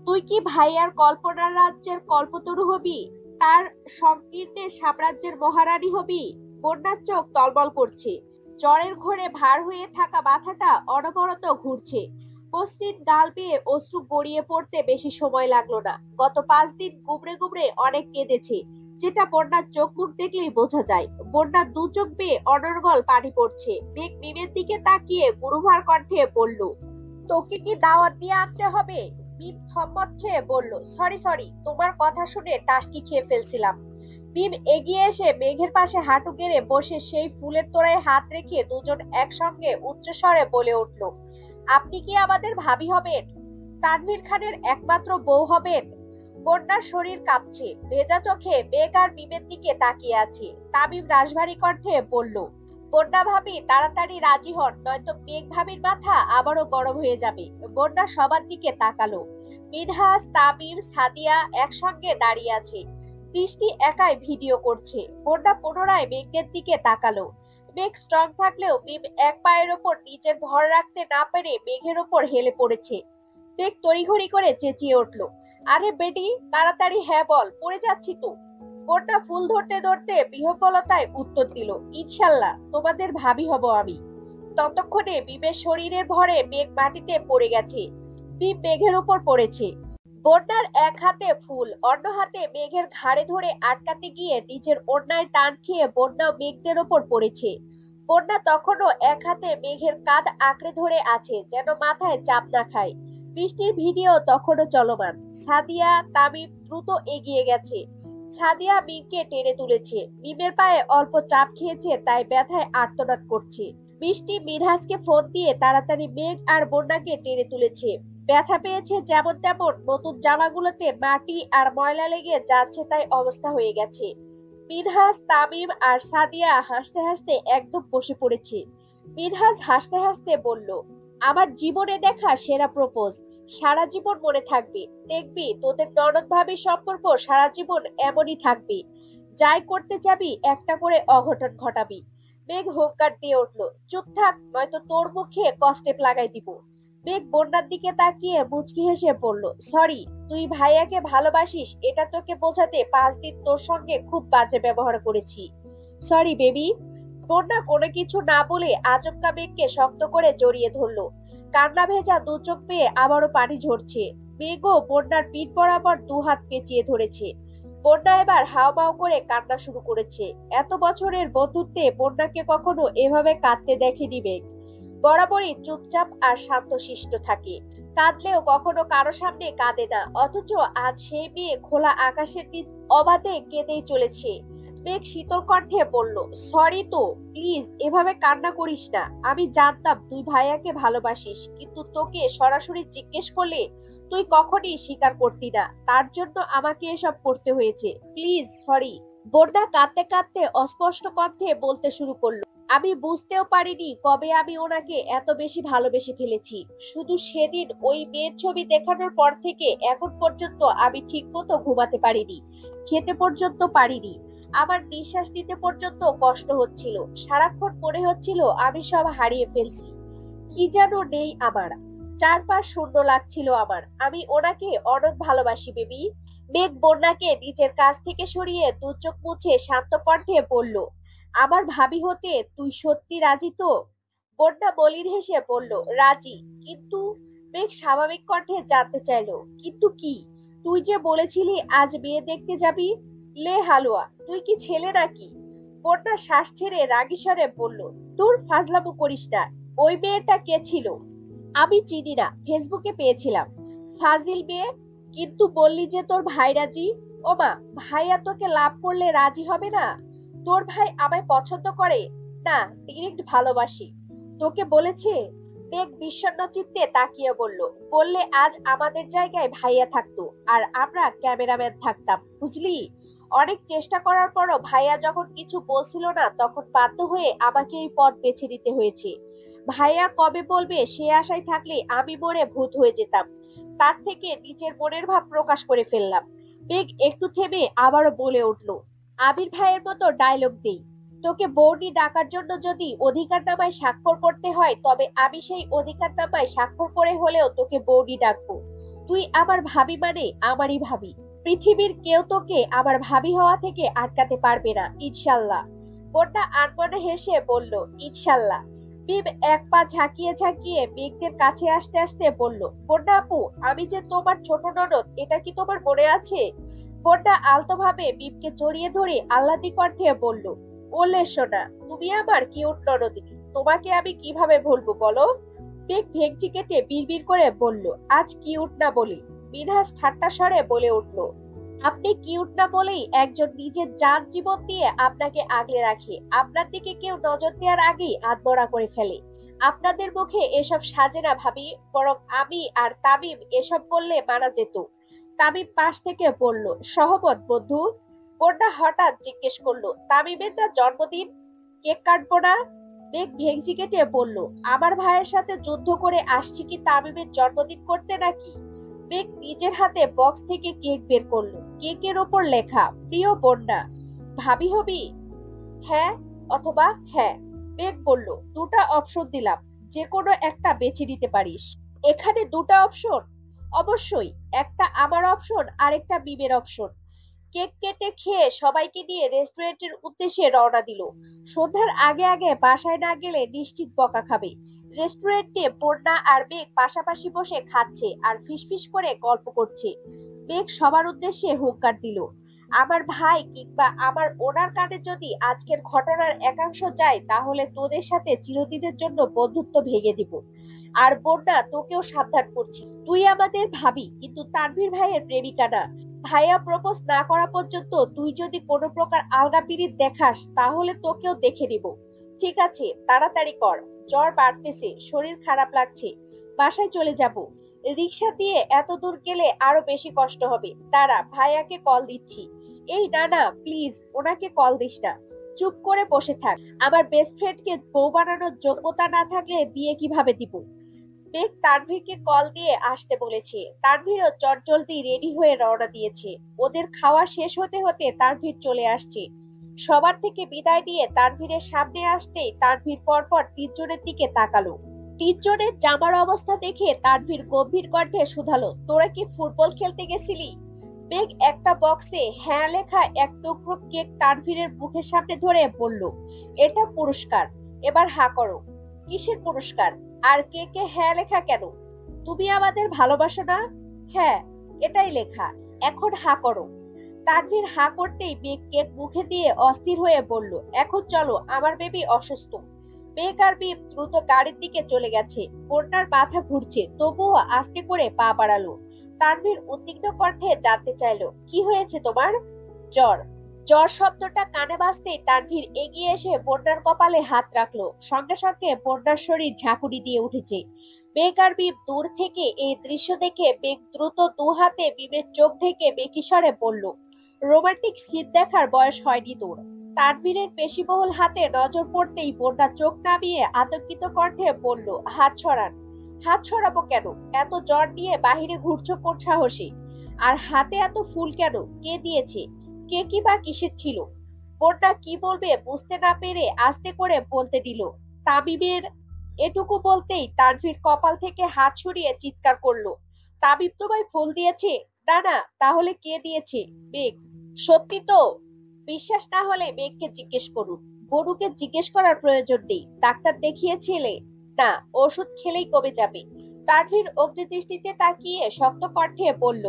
তুই কি ভাইয়ার কল্পনার রাজ্যের কল্পতরু হবি? তার সংকীর্ণের সাম্রাজ্যের মহারানী হবি? বন্যার চোখ টলমল করছে। জ্বরের ঘোরে ভার হয়ে থাকা মাথাটা অনবরত ঘুরছে। মসৃণ গাল বেয়ে অশ্রু গড়িয়ে পড়তে বেশি সময় লাগলো না। গত 5 দিন গুমড়ে গুমড়ে অনেক কেঁদেছে, যেটা বন্যার চোখ মুখ দেখলেই বোঝা যায়। বন্যার দু চোখ বেয়ে অনর্গল পানি পড়ছে। মেঘ মিমের দিকে তাকিয়ে গুরুভার কণ্ঠে বলল, তোকে কি দাওয়াত দিয়ে আনতে হবে? মিম থম্মত খেয়ে বলল, সরি, তোমার কথা শুনে টাসকি খেয়ে ফেলছিলাম। মিম এগিয়ে এসে মেঘের পাশে হাঁটু গেড়ে বসে সেই ফুলের তোড়ায় হাত রেখে দুজন একসঙ্গে উচ্চস্বরে বলে উঠল, আপনি কি আমাদের ভাবি হবেন? তানভীর খানের একমাত্র বউ হবেন? বন্যার শরীর কাঁপছে। ভেজা চোখে মেঘ আর মিমের দিকে তাকিয়ে আছে। তামিম রাশভারী কণ্ঠে বলল, বন্যা ভাবি তাড়াতাড়ি রাজি হন, নয়তো মেঘ ভাবির মাথা আবারও গরম হয়ে যাবে। বন্যা সবার দিকে তাকালো। মিনহাস, তামিম, সাদিয়া একসঙ্গে দাঁড়িয়ে আছে। বৃষ্টি একাই ভিডিও করছে। বন্যা পুনরায় মেঘের দিকে তাকালো। মেঘ স্ট্রং থাকলেও মিম এক পায়ের ওপর নিজের ভর রাখতে না পেরে মেঘের ওপর হেলে পড়েছে। মেঘ তড়িঘড়ি করে চেঁচিয়ে উঠল, আরে বেটি, তাড়াতাড়ি হ্যাঁ বল, পড়ে যাচ্ছি তো। বন্যা ফুল ধরতে ধরতে বিহ্বলতায় উত্তর দিল, ইনশাল্লাহ তোমাদের ভাবি হব আমি। ততক্ষণে মিমের শরীরের ভরে মেঘ মাটিতে পড়ে গেছে। মিম মেঘের উপর পড়েছে। বন্যার এক হাতে ফুল, অন্য হাতে মেঘের ঘাড়ে ধরে আটকাতে গিয়ে নিজের ওড়নায় টান খেয়ে বন্যা মেঘদের ওপর পড়েছে। বন্যা তখনও এক হাতে মেঘের কাঁধ আঁকড়ে ধরে আছে, যেন মাথায় চাপ না খায়। বৃষ্টির ভিডিও তখনও চলমান। সাদিয়া, তামিম দ্রুত এগিয়ে গেছে। সাদিয়া মিমকে টেনে তুলেছে। মিমের পায়ে অল্প চাপ খেয়েছে, তাই ব্যথায় আর্তনাদ করছে। বৃষ্টি মিনহাসকে ফোন দিয়ে তাড়াতাড়ি মেঘ আর বন্যাকে টেনে তুলেছে। ব্যথা পেয়েছে যেমন তেমন, নতুন জামাগুলোতে মাটি আর ময়লা লেগে যাচ্ছে, তাই অবস্থা হয়ে গেছে। মিনহাস, তামিম আর সাদিয়া হাসতে হাসতে একদম বসে পড়েছে। মিনহাস হাসতে হাসতে বলল, আমার জীবনে দেখা সেরা প্রপোজ, সারা জীবন মনে থাকবে। দেখবি তোদের ননদ ভাবির সম্পর্ক সারা জীবন এমনই থাকবে। যাই করতে যাবি একটা করে অঘটন ঘটাবি। মেঘ হুঙ্কার দিয়ে উঠল, চুপ থাক, নয়তো তোর মুখে কস্টেপ লাগাই দিব। মেঘ বন্যার দিকে তাকিয়ে মুচকি হেসে বলল, সরি, তুই ভাইয়াকে ভালোবাসিস এটা তোকে বোঝাতে 5 দিন তোর সঙ্গে খুব বাজে ব্যবহার করেছি। Sorry baby. বন্যা কোনো কিছু না বলে আচমকা মেঘকে শক্ত করে জড়িয়ে ধরল। কান্না ভেজা দু চোখ পেয়ে আবারও পানি ঝরছে। মেঘও বন্যার পিঠ বরাবর 2 হাত পেঁচিয়ে ধরেছে। বন্যা এবার হাউমাউ করে কান্না শুরু করেছে। এত বছরের বন্ধুত্বে বন্যাকে কখনো এভাবে কাঁদতে দেখেনি মেঘ। বরাবরই চুপচাপ আর শান্তশিষ্ট থাকে। কাঁদলেও কখনো কারো সামনে কাঁদে না, অথচ আজ সেই মেয়ে খোলা আকাশের নিচে অবাধে কেঁদেই চলেছে। মেঘ শীতল কণ্ঠে বলল, সরি তো, প্লিজ এভাবে কান্না করিস না। আমি জানতাম তুই ভাইয়াকে ভালোবাসিস, কিন্তু তোকে সরাসরি জিজ্ঞেস করলে তুই কখনই স্বীকার করতি না। তার জন্য আমাকে এসব করতে হয়েছে। Please sorry. বন্যা কাঁদতে কাঁদতে অস্পষ্ট কণ্ঠে বলতে শুরু করলো, আমি বুঝতেও পারিনি কবে আমি ওনাকে এত বেশি ভালোবেসে ফেলেছি। শুধু সেদিন ওই মেয়ের ছবি দেখানোর পর থেকে এখন পর্যন্ত আমি ঠিকমতো ঘুমাতে পারিনি, খেতে পর্যন্ত পারিনি। আমার নিঃশ্বাস নিতে পর্যন্ত কষ্ট হচ্ছিল। সারাক্ষণ মনে হচ্ছিল আমি সব হারিয়ে ফেলছি, কি যেন নেই আমার। চারপাশ শূন্য লাগছিল আমার। আমি ওনাকে অনেক ভালোবাসি বেবি। মেঘ বন্যাকে নিজের কাছ থেকে সরিয়ে দু চোখ মুছে শান্ত কণ্ঠে বলল, আমার ভাবি হতে তুই সত্যি রাজি তো? বন্যা মলিন হেসে বলল, রাজি। কিন্তু মেঘ স্বাভাবিক কণ্ঠে জানতে চাইলো, কিন্তু কি? তুই যে বলেছিলি আজ বিয়ে দেখতে যাবি। লে হালুয়া, তুই কি ছেলে নাকি? বন্যা শ্বাস ছেড়ে রাগী স্বরে বলল, তোর ফাজলামো করিস না। ওই মেয়েটা কে ছিল? আমি চিনি না, ফেসবুকে পেয়েছিলাম। ফাজিল মেয়ে। কিন্তু বললি যে তোর ভাই রাজি। ওমা, ভাইয়া তোকে লাভ করলে রাজি হবে না? তোর ভাই আমায় পছন্দ করে না, ডিরেক্ট ভালোবাসি। তোকে বলেছে? মেঘ বিষণ্ণ চিত্তে তাকিয়ে বলল, বললে আজ আমাদের জায়গায় ভাইয়া থাকতো আর আমরা ক্যামেরাম্যান থাকতাম, বুঝলি? অনেক চেষ্টা করার পরও ভাইয়া যখন কিছু বলছিল না, তখন বাধ্য হয়ে আমাকে এই পথ বেছে নিতে হয়েছে। ভাইয়া কবে বলবে সে আশায় থাকলে আমি মরে ভূত হয়ে যেতাম। তার থেকে নিজের মনের ভাব প্রকাশ করে ফেললাম। মেঘ একটু থেমে আবারও বলে উঠল, আবির ভাইয়ের মতো ডায়লগ দেই। তোকে বৌদি ডাকার জন্য যদি অধিকারনামায় স্বাক্ষর করতে হয়, তবে আমি সেই অধিকারনামায় স্বাক্ষর করে হলেও তোকে বৌদি ডাকবো। তুই আমার ভাবি মানে আমারই ভাবি। পৃথিবীর কেউ তোকে আমার ভাবি হওয়া থেকে আটকাতে পারবে না, ইনশাল্লাহ। বন্যা আনমনে হেসে বলল, ইনশাল্লাহ। মিম এক পা ঝাঁকিয়ে ঝাঁকিয়ে মেঘদের কাছে আসতে আসতে বলল, বন্যা আপু, আমি যে তোমার ছোট ননদ, এটা কি তোমার মনে আছে? বন্যা আলতোভাবে মিমকে জড়িয়ে ধরে আহ্লাদি কণ্ঠে বলল, ওলে সোনা, তুমি আমার কিউট ননদিনী, তোমাকে আমি কিভাবে ভুলবো বলো? মেঘ ভেঙচি কেটে বিড়বিড় করে বলল, আজ কিউট না বলি। মিনহাস ঠাট্টা স্বরে বলে উঠল, আপনি কিউট না বলেই একজন নিজের জান জীবন দিয়ে আপনাকে আগলে রাখে। আপনার দিকে কেউ নজর দেওয়ার আগেই আধমরা করে ফেলে। আপনাদের মুখে এসব সাজে না ভাবি, বরং আমি আর তামিম এসব বললে মানা যেত। তামিম পাশ থেকে বলল, সহমত বন্ধু। বন্যা হঠাৎ জিজ্ঞেস করলো, তামিমের না জন্মদিন, কেক কাটবো না? মেঘ ভেংচি কেটে বলল, আমার ভাইয়ের সাথে যুদ্ধ করে আসছি কি তামিমের জন্মদিন করতে নাকি? মেঘ নিজের হাতে বক্স থেকে কেক বের করলো। কেকের ওপর লেখা, প্রিয় বন্যা, ভাবি হবি? হ্যাঁ অথবা হ্যাঁ। মেঘ বলল, দুটা অপশন দিলাম, যে কোনো একটা বেছে নিতে পারিস। এখানে দুটা অপশন? অবশ্যই, একটা আমার অপশন আর একটা মিমের অপশন। কেক কেটে খেয়ে সবাইকে নিয়ে রেস্টুরেন্টের উদ্দেশ্যে রওনা দিল। সন্ধ্যার আগে আগে বাসায় না গেলে নিশ্চিত বকা খাবে। রেস্টুরেন্টে পূর্ণা আর মেঘ পাশাপাশি বসে খাচ্ছে আর ফিসফিস করে গল্প করছে। মেঘ সবার উদ্দেশ্যে হুঙ্কার দিল, আমার ভাই কিংবা আমার ওনার কানে যদি আজকের ঘটনার একাংশ যায়, তাহলে তোদের সাথে চিরদিনের জন্য বন্ধুত্ব ভেঙে দিব। আর বন্যা, তোকেও সাবধান করছি, তুই আমাদের ভাবি, কিন্তু তানভীর ভাইয়ের প্রেমিকা না। ভাইয়া প্রপোজ না করা পর্যন্ত তুই যদি কোনো প্রকার আলগা পিরিত দেখাস, তাহলে তোকেও দেখে নিব। ঠিক আছে, তাড়াতাড়ি কর, জ্বর বাড়তেছে, শরীর খারাপ লাগছে, বাসায় চলে যাব। রিক্সা দিয়ে এত দূর গেলে আরো বেশি কষ্ট হবে। দাঁড়া, ভাইয়াকে কল দিচ্ছি। এই না না, প্লিজ ওনাকে কল দিস না, চুপ করে বসে থাক। আমার বেস্ট ফ্রেন্ডকে বউ বানানোর যোগ্যতা না থাকলে বিয়ে কিভাবে দিব? মেঘ তানভীরকে কল দিয়ে আসতে বলেছে। তানভীরও চটজলদি রেডি হয়ে রওনা দিয়েছে। ওদের খাওয়া শেষ হতে হতে তানভীর চলে আসছে। সবার থেকে বিদায় নিয়ে তানভীরের সামনে আসতেই তানভীর পরপর তিনজনের দিকে তাকালো। তিনজনের জামার অবস্থা দেখে তানভীর গম্ভীর কণ্ঠে শুধালো, তোরা কি ফুটবল খেলতে গেছিলি? মেঘ একটা বক্সে হ্যাঁ লেখা এক টুকরো কেক তানভীরের মুখের সামনে ধরে বলল, এটা পুরস্কার, এবার হা করো। কিসের পুরস্কার? আর কেকে হ্যাঁ লেখা কেন? তুমি আমাদের ভালোবাসো না? হ্যাঁ, এটাই লেখা, এখন হা করো। তানভীর হা করতেই মেঘ কেক মুখে দিয়ে অস্থির হয়ে বলল, এখন চলো, আমার বেবি অসুস্থ। মেঘ আর মিম দ্রুত গাড়ির দিকে চলে গেছে। বন্যার মাথা ঘুরছে, তবুও আস্তে করে পা বাড়ালো। তানভীর উদ্বিগ্ন কণ্ঠে জানতে চাইলো, কি হয়েছে তোমার? জ্বর। জ্বর শব্দটা কানে বাজতেই তানভীর এগিয়ে এসে বন্যার কপালে হাত রাখলো। সঙ্গে সঙ্গে বন্যার শরীর ঝাঁকুনি দিয়ে উঠেছে। মেঘ আর মিম দূর থেকে এই দৃশ্য দেখে মেঘ দ্রুত দু হাতে মিমের চোখ ঢেকে বেকিসরে বলল, রোমান্টিক সিন দেখার বয়স হয়নি তোর। তানভীরের পেশিবহুল হাতে নজর পড়তেই বন্যা চোখ নামিয়ে আতঙ্কিত কণ্ঠে বলল, হাত ছড়ান। হাত ছড়াবো কেন? এত জ্বর নিয়ে বাহিরে ঘুরছো কোন সাহসে? আর হাতে এত ফুল কেন? কে দিয়েছে? কে কি বা কিসের ছিল? বন্যা কি বলবে বুঝতে না পেরে আস্তে করে বলতে দিল, তামিমের। এটুকু বলতেই তানভীর কপাল থেকে হাত সরিয়ে চিৎকার করলো, তাবিব তোমায় ফুল দিয়েছে? না না, তাহলে কে দিয়েছে? মেঘ। সত্যি তো? বিশ্বাস না হলে মেঘকে জিজ্ঞেস করুন। গরুকে জিজ্ঞেস করার প্রয়োজন নেই। ডাক্তার দেখিয়েছিলে? না, ওষুধ খেলেই কমে যাবে। তানভীর অগ্নিদৃষ্টিতে তাকিয়ে শক্ত কণ্ঠে বলল,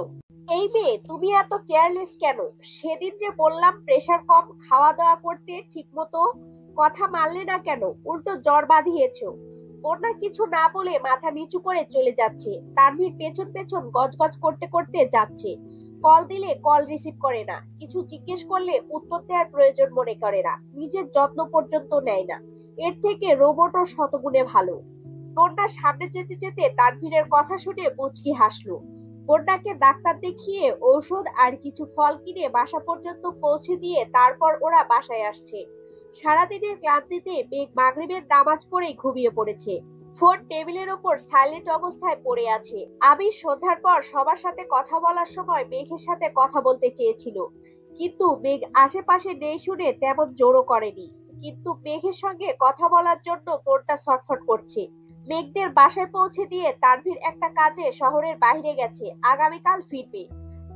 এই মেয়ে, তুমি এত কেয়ারলেস কেন? সেদিন যে বললাম প্রেসার কম, খাওয়া দাওয়া করতে ঠিক মতো, কথা মানলে না কেন? উল্টো জ্বর বাঁধিয়েছো। বন্যা কিছু না বলে মাথা নিচু করে চলে যাচ্ছে। তানভীর পেছন পেছন গজগজ করতে করতে যাচ্ছে। কল দিলে কল রিসিভ করে না, কিছু জিজ্ঞেস করলে উত্তর দেওয়ার প্রয়োজন মনে করে না, নিজের যত্ন পর্যন্ত নেয় না। এর থেকে রোবটও শতগুণে ভালো। বন্যা সামনে যেতে যেতে তানভীরের কথা শুনে মুচকি হাসলো। বন্যাকে ডাক্তার দেখিয়ে ঔষধ আর কিছু ফল কিনে বাসা পর্যন্ত পৌঁছে দিয়ে তারপর ওরা বাসায় আসছে। সারাদিনের ক্লান্তিতে মেঘ মাগরিবের নামাজ পড়েই ঘুমিয়ে পড়েছে। ফোন টেবিলের ওপর সাইলেন্ট অবস্থায় পড়ে আছে। আবির সন্ধ্যার পর সবার সাথে কথা বলার সময় মেঘের সাথে কথা বলতে চেয়েছিল, কিন্তু মেঘ আশেপাশে নেই শুনে তেমন জোরও করেনি। কিন্তু মেঘের সঙ্গে কথা বলার জন্য মনটা ছটফট করছে। মেঘদের বাসায় পৌঁছে দিয়ে তানভীর একটা কাজে শহরের বাইরে গেছে, আগামীকাল ফিরবে।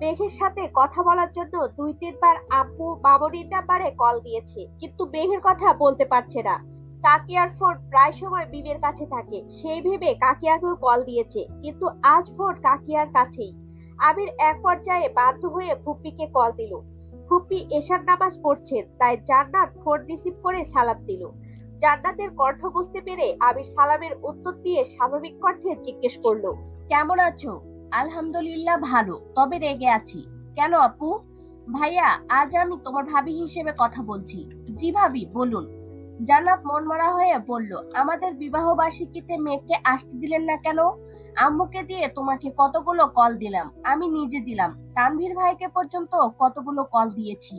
মেঘের সাথে কথা বলার জন্য 2-3 বার আব্বু মামনির নাম্বারে কল দিয়েছে, কিন্তু মেঘের কথা বলতে পারছে না। কাকিয়ার ফোন প্রায় সময় বিবের কাছে থাকে, সেই ভেবে কাকিয়াকেও কল দিয়েছে, কিন্তু আজ ফোন কাকিয়ার কাছেই। আবির এক পর্যায়ে বাধ্য হয়ে ফুপ্পিকে কল দিল। ফুপ্পি এশার নামাজ পড়ছেন, তাই জান্নাত ফোন রিসিভ করে সালাম দিল। জান্নাতের কণ্ঠ বুঝতে পেরে আবির সালামের উত্তর দিয়ে স্বাভাবিক কণ্ঠে জিজ্ঞেস করলো, কেমন আছো? আলহামদুলিল্লাহ ভালো, তবে রেগে আছি। কেন আপু? ভাইয়া, আজ আমি তোমার ভাবি হিসেবে কথা বলছি। জি ভাবি, বলুন। জান্নাত মনমরা হয়ে বলল, আমাদের বিবাহ বার্ষিকীতে মেয়েকে আসতে দিলেন না কেন? আম্মুকে দিয়ে তোমাকে কতগুলো কল দিলাম, আমি নিজে দিলাম, তানভীর ভাইকে পর্যন্ত কতগুলো কল দিয়েছি।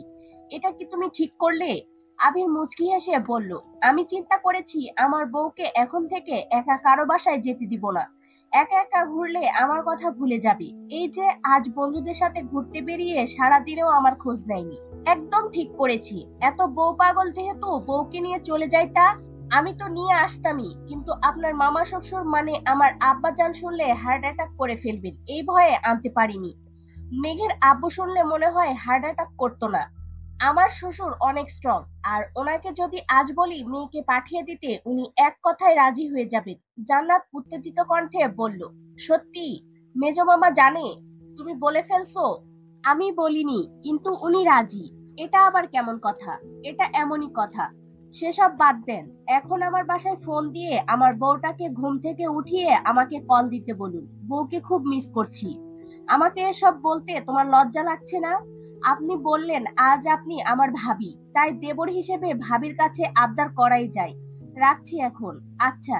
এটা কি তুমি ঠিক করলে? আবির মুচকি হেসে বলল, আমি চিন্তা করেছি আমার বউকে এখন থেকে একা কারো বাসায় যেতে দিব না। একা একা ঘুরলে আমার কথা ভুলে যাবে। এই যে আজ বন্ধুদের সাথে ঘুরতে বেরিয়ে সারাদিনেও আমার খোঁজ নেয়নি। একদম ঠিক করেছি। এত বউ পাগল যেহেতু বউকে নিয়ে চলে যাইতা। আমি তো নিয়ে আসতামই, কিন্তু আপনার মামা শ্বশুর মানে আমার আব্বা জান শুনলে হার্ট অ্যাটাক করে ফেলবেন, এই ভয়ে আনতে পারিনি। মেঘের আব্বু শুনলে মনে হয় হার্ট অ্যাটাক করতো না। আমার শ্বশুর অনেক স্ট্রং, আর ওনাকে যদি আজ বলি মেয়েকে পাঠিয়ে দিতে, উনি এক কথায় রাজি হয়ে যাবেন। জান্নাত উত্তেজিত কণ্ঠে বলল, সত্যি? মেজ মামা জানে? তুমি বলে ফেলছো? আমি বলিনি, কিন্তু উনি রাজি। এটা আবার কেমন কথা? এটা এমনই কথা। সেসব বাদ দেন, এখন আমার বাসায় ফোন দিয়ে আমার বউটাকে ঘুম থেকে উঠিয়ে আমাকে কল দিতে বলুন। বউকে খুব মিস করছি। আমাকে এসব বলতে তোমার লজ্জা লাগছে না? আপনি বললেন আজ আপনি আমার ভাবি, তাই দেবর হিসেবে ভাবির কাছে আবদার করাই যায়। রাখছি এখন। আচ্ছা।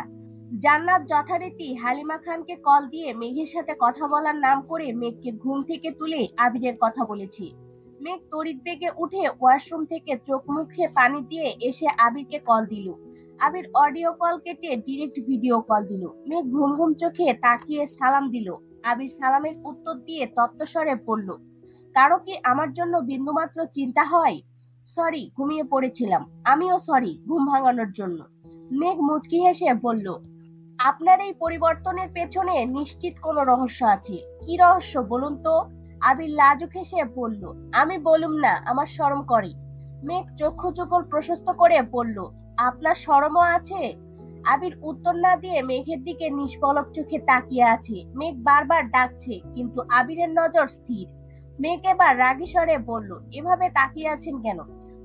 জান্নাত যথারীতি হালিমা খানকে কল দিয়ে মেঘের সাথে কথা বলার নাম করে মেঘকে ঘুম থেকে তুলে আবিরের কথা বলেছি। মেঘ তড়িৎ বেগে উঠে ওয়াশরুম থেকে চোখ মুখে পানি দিয়ে এসে আবিরকে কল দিল। আবির অডিও কল কেটে ডিরেক্ট ভিডিও কল দিল। মেঘ ঘুম ঘুম চোখে তাকিয়ে সালাম দিল। আবির সালামের উত্তর দিয়ে তপ্তস্বরে পড়ল, কারো কি আমার জন্য বিন্দুমাত্র চিন্তা হয়? সরি, ঘুমিয়ে পড়েছিলাম। আমিও সরি ঘুম ভাঙানোর জন্য। মেঘ মুচকি হেসে বলল, আপনার এই পরিবর্তনের পেছনে নিশ্চিত কোনো রহস্য আছে। কি রহস্য বলুন তো? আবির লাজুক হেসে বলল, আমি বলুম না, আমার শরম করে। মেঘ চক্ষু যুগল প্রশস্ত করে বলল, আপনার শরমও আছে? আবির উত্তর না দিয়ে মেঘের দিকে নিষ্পলক চোখে তাকিয়ে আছে। মেঘ বারবার ডাকছে, কিন্তু আবিরের নজর স্থির। মেঘ এবার রাগী স্বরে বলল, এভাবে তাকিয়ে আছেন কেন?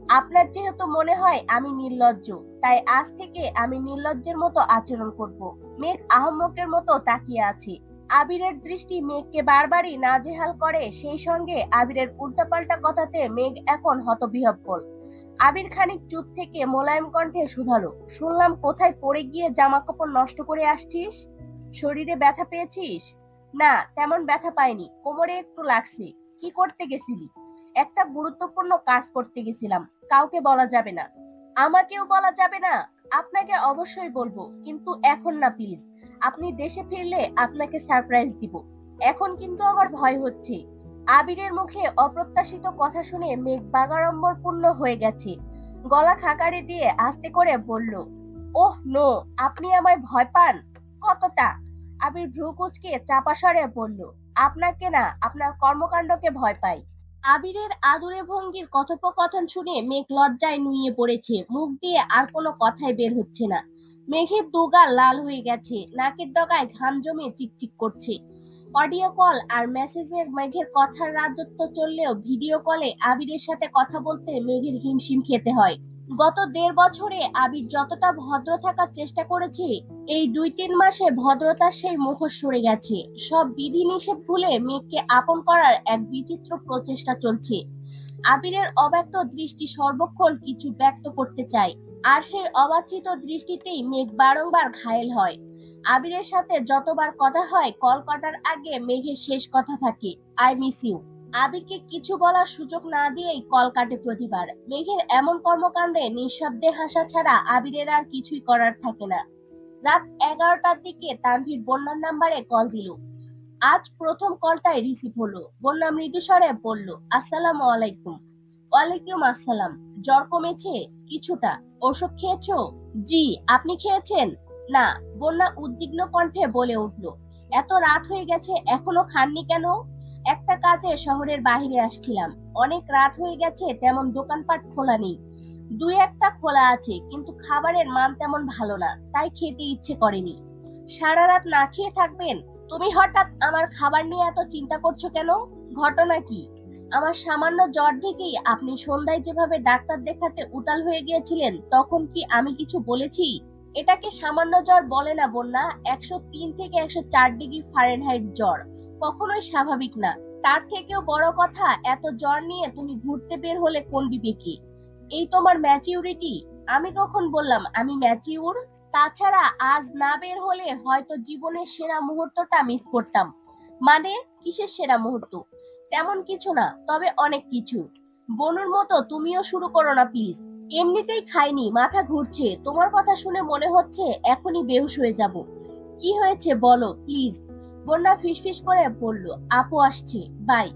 আপনার যেহেতু মনে হয় আমি নির্লজ্জ, তাই আজ থেকে আমি নির্লজ্জের মতো আচরণ করব। মেঘ আহম্মকের মতো তাকিয়ে আছে। আবিরের দৃষ্টি মেঘকে বারবারই নাজেহাল করে, সেই সঙ্গে আবিরের উল্টাপাল্টা কথাতে মেঘ এখন হতবিহ্বল। আবির খানিক চুপ থেকে মোলায়েম কণ্ঠে শুধালো, শুনলাম কোথায় পড়ে গিয়ে জামা কাপড় নষ্ট করে আসছিস? শরীরে ব্যথা পেয়েছিস? না, তেমন ব্যথা পাইনি, কোমরে একটু লাগছে। কি করতে গেছিলি? একটা গুরুত্বপূর্ণ কাজ করতে গেছিলাম, কাউকে বলা যাবে না। আমাকেও বলা যাবে না? আপনাকে অবশ্যই বলবো, কিন্তু এখন না প্লিজ। আপনি দেশে ফিরলে আপনাকে সারপ্রাইজ দিব। এখন কিন্তু আমার ভয় হচ্ছে। আবিরের মুখে অপ্রত্যাশিত কথা শুনে মেঘ বাগাড়ম্বরপূর্ণ হয়ে গেছে। গলা খাকারি দিয়ে আস্তে করে বলল, ওহ নো, আপনি আমায় ভয় পান? কতটা? আবির ভ্রু কুঁচকে চাপা স্বরে বলল, আপনাকে না, আপনার কর্মকাণ্ডকে ভয় পাই। আবিরের আদুরে ভঙ্গির কথোপকথন শুনে মেঘ লজ্জায় নুয়ে পড়েছে, মুখ দিয়ে আর কোনো কথাই বের হচ্ছে না। মেঘের দুগাল লাল হয়ে গেছে, নাকের ডগায় ঘাম জমে চিকচিক করছে। অডিও কল আর মেসেজে মেঘের কথার রাজত্ব চললেও ভিডিও কলে আবিরের সাথে কথা বলতে মেঘের হিমশিম খেতে হয়। গত ১.৫ বছরে আবির যতটা ভদ্র থাকার চেষ্টা করেছে, এই ২-৩ মাসে ভদ্রতার সেই মুখোশ সরে গেছে। সব বিধিনিষেধ ভুলে মেঘকে আপন করার এক বিচিত্র প্রচেষ্টা চলছে। আবিরের অব্যক্ত দৃষ্টি সর্বক্ষণ কিছু ব্যক্ত করতে চায়, আর সেই অবাঞ্ছিত দৃষ্টিতেই মেঘ বারংবার ঘায়েল হয়। আবিরের সাথে যতবার কথা হয়, কল কাটার আগে মেঘের শেষ কথা থাকে, আই মিস ইউ। আবিরকে কিছু বলার সুযোগ না দিয়েই কল কাটে প্রতিবার। মেঘের এমন কর্মকাণ্ডে নিঃশব্দে হাসা ছাড়া আবিরের আর কিছুই করার থাকে না। রাত ১১টার দিকে তানভীর বন্যার নাম্বারে কল দিল। আজ প্রথম কলটাই রিসিভ হলো। বন্যা মৃদু স্বরে বলল, আসসালামু আলাইকুম। ওয়ালাইকুম আসসালাম। জ্বর কমেছে? কিছুটা। ওষুধ খেয়েছো? জি। আপনি খেয়েছেন? না। বন্যা উদ্বিগ্ন কণ্ঠে বলে উঠল, এত রাত হয়ে গেছে এখনো খাননি কেন? একটা কাজে শহরের বাইরে আসছিলাম, অনেক রাত হয়ে গেছে, তেমন দোকানপাট খোলা নেই। ২-১টা খোলা আছে, কিন্তু খাবারের মান তেমন ভালো না, তাই খেতে ইচ্ছে করেনি। সারা রাত না খেয়ে থাকবেন? তুমি হঠাৎ আমার খাবার নিয়ে এত চিন্তা করছো কেন? ঘটনা কি? আমার সামান্য জ্বর থেকেই আপনি সন্ধ্যায় যেভাবে ডাক্তার দেখাতে উতাল হয়ে গিয়েছিলেন, তখন কি আমি কিছু বলেছি? এটাকে সামান্য জ্বর বলে না বন্যা, ১০৩ থেকে ১০৪ ডিগ্রি ফারেনহাইট জ্বর, কখনোই স্বাভাবিক না। তার থেকেও বড় কথা, এত জ্বর নিয়ে তুমি ঘুরতে বের হলে কোন বিবেকে? এই তোমার ম্যাচিউরিটি? আমি কখন বললাম আমি ম্যাচিউর? তাছাড়া আজ না বের হলে হয়তো জীবনের সেরা মুহূর্তটা মিস করতাম। মানে, কিসের সেরা মুহূর্ত? তেমন কিছু না, তবে অনেক কিছু। বনুর মতো তুমিও শুরু করো না প্লিজ। এমনিতেই খাইনি, মাথা ঘুরছে, তোমার কথা শুনে মনে হচ্ছে এখনই বেহুশ হয়ে যাব। কি হয়েছে বলো প্লিজ। বন্যা ফিসফিস করে বলল, আপু আসছে, বাই।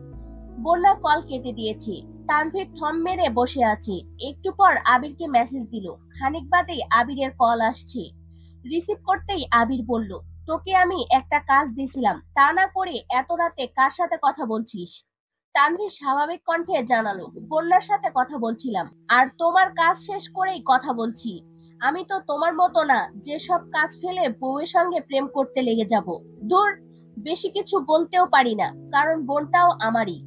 বন্যা কল কেটে দিয়েছে। তানভীর থম মেরে বসে আছে। একটু পর আবিরকে মেসেজ দিল। খানিক বাদেই আবিরের কল আসছে। রিসিভ করতেই আবির বলল, তোকে আমি একটা কাজ দিছিলাম, তা না করে এত রাতে কার সাথে কথা বলছিস? তানভীর স্বাভাবিক কণ্ঠে জানালো, বন্যার সাথে কথা বলছিলাম। আর তোমার কাজ শেষ করেই কথা বলছি। আমি তো তোমার মতো না, যে সব কাজ ফেলে বউয়ের সঙ্গে প্রেম করতে লেগে যাব। দূর, বেশি কিছু বলতেও পারি না, কারণ বোনটাও আমারই।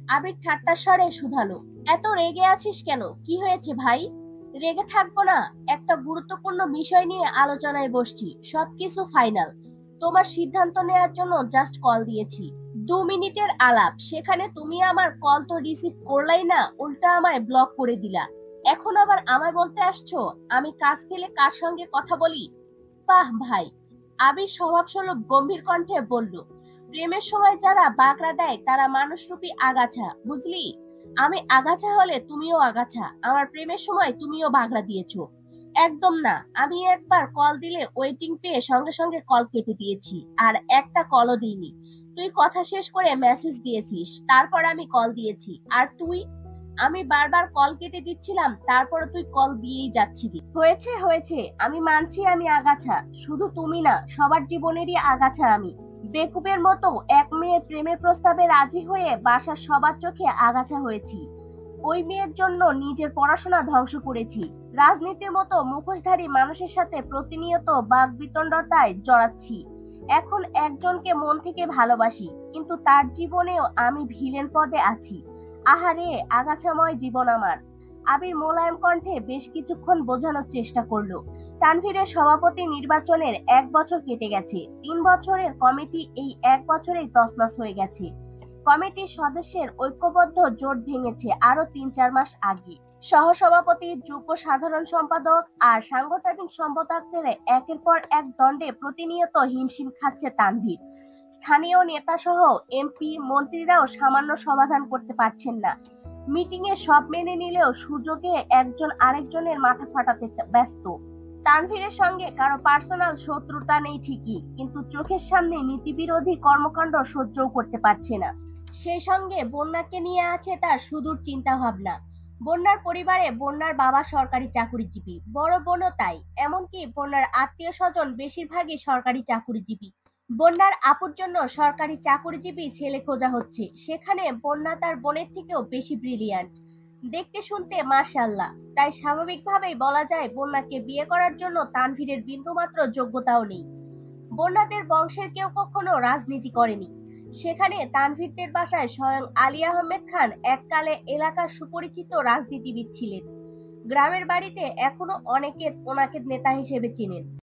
আবির ঠাট্টার স্বরে শুধালো, এত রেগে আছিস কেন? কি হয়েছে ভাই? রেগে থাকবো না, একটা গুরুত্বপূর্ণ বিষয় নিয়ে আলোচনায় বসছি, সবকিছু ফাইনাল। তোমার সিদ্ধান্ত নেওয়ার জন্য জাস্ট কল দিয়েছি। ২ মিনিটের আলাপ, সেখানে তুমি আমার কল তো রিসিভ করলাই না, উল্টা আমায় ব্লক করে দিলা। এখন আবার আমায় বলতে আসছো আমি কাজ ফেলে কার সঙ্গে কথা বলি? বাহ ভাই। আবির স্বভাবস্বরূপ গম্ভীর কণ্ঠে বলল, প্রেমের সময় যারা বাগড়া দেয় তারা মানুষরূপী আগাছা, বুঝলি? আমি আগাছা হলে তুমিও আগাছা, আমার প্রেমের সময় তুমিও বাগড়া দিয়েছো। একদম না, আমি একবার কল দিলে ওয়েটিং পেয়ে সঙ্গে সঙ্গে কল কেটে দিয়েছি, আর একটা কলও দিইনি। তুই কথা শেষ করে মেসেজ দিয়েছিস, তারপর আমি কল দিয়েছি। আর তুই? আমি বারবার কল কেটে দিচ্ছিলাম, তারপর তুই কল দিয়েই যাচ্ছিলি। হয়েছে হয়েছে, আমি মানছি আমি আগাছা। শুধু তুমি না, সবার জীবনেরই আগাছা আমি। বেকুবের মতো এক মেয়ের প্রেমের প্রস্তাবে রাজি হয়ে বাসার সবার চোখে আগাছা হয়েছি। ওই মেয়ের জন্য নিজের পড়াশোনা ধ্বংস করেছি। রাজনীতির মতো মুখোশধারী মানুষের সাথে প্রতিনিয়ত বাকবিতণ্ডায় জড়াচ্ছি। এখন একজনকে মন থেকে ভালোবাসি, কিন্তু তার জীবনেও আমি ভিলেন পদে আছি। আহারে, আগাছাময় জীবন আমার। আবির মোলায়েম কণ্ঠে বেশ কিছুক্ষণ বোঝানোর চেষ্টা করলো। তানভীরের সভাপতি নির্বাচনের ১ বছর কেটে গেছে। ৩ বছরের কমিটি এই ১ বছরেই তছনছ হয়ে গেছে। কমিটির সদস্যের ঐক্যবদ্ধ জোট ভেঙেছে আরো ৩-৪ মাস আগে। সহসভাপতি, যুগ্ম সাধারণ সম্পাদক আর সাংগঠনিক সম্পাদকদের একের পর এক দণ্ডে প্রতিনিয়ত হিমশিম খাচ্ছে তানভীর। স্থানীয় নেতা সহ এমপি, মন্ত্রীরাও সামান্য সমাধান করতে পারছেন না। মিটিং এ সব মেনে নিলেও সুযোগে একজন আরেকজনের মাথা ফাটাতে ব্যস্ত। তানভীরের সঙ্গে কারো পার্সোনাল শত্রুতা নেই ঠিকই, কিন্তু চোখের সামনে নীতিবিরোধী কর্মকাণ্ড সহ্যও করতে পারছে না। সেই সঙ্গে বন্যাকে নিয়ে আছে তার সুদূর চিন্তা ভাবনা। বন্যার পরিবারে বন্যার বাবা সরকারি চাকুরিজীবী, বড় বোনও তাই। এমনকি বন্যার আত্মীয় স্বজন বেশিরভাগই সরকারি চাকুরিজীবী। বন্যার আপুর জন্য সরকারি চাকুরিজীবী ছেলে খোঁজা হচ্ছে, সেখানে বন্যা তার বোনের থেকেও বেশি ব্রিলিয়ান্ট, দেখতে শুনতে মাশাআল্লাহ। তাই স্বাভাবিকভাবেই বলা যায় বন্যাকে বিয়ে করার জন্য তানভীরের বিন্দুমাত্র যোগ্যতাও নেই। বন্যাদের বংশের কেউ কখনো রাজনীতি করেনি। সেখানে তানভীরদের বাসায় স্বয়ং আলী আহমেদ খান এককালে এলাকার সুপরিচিত রাজনীতিবিদ ছিলেন। গ্রামের বাড়িতে এখনো অনেকে ওনাকে নেতা হিসেবে চিনেন।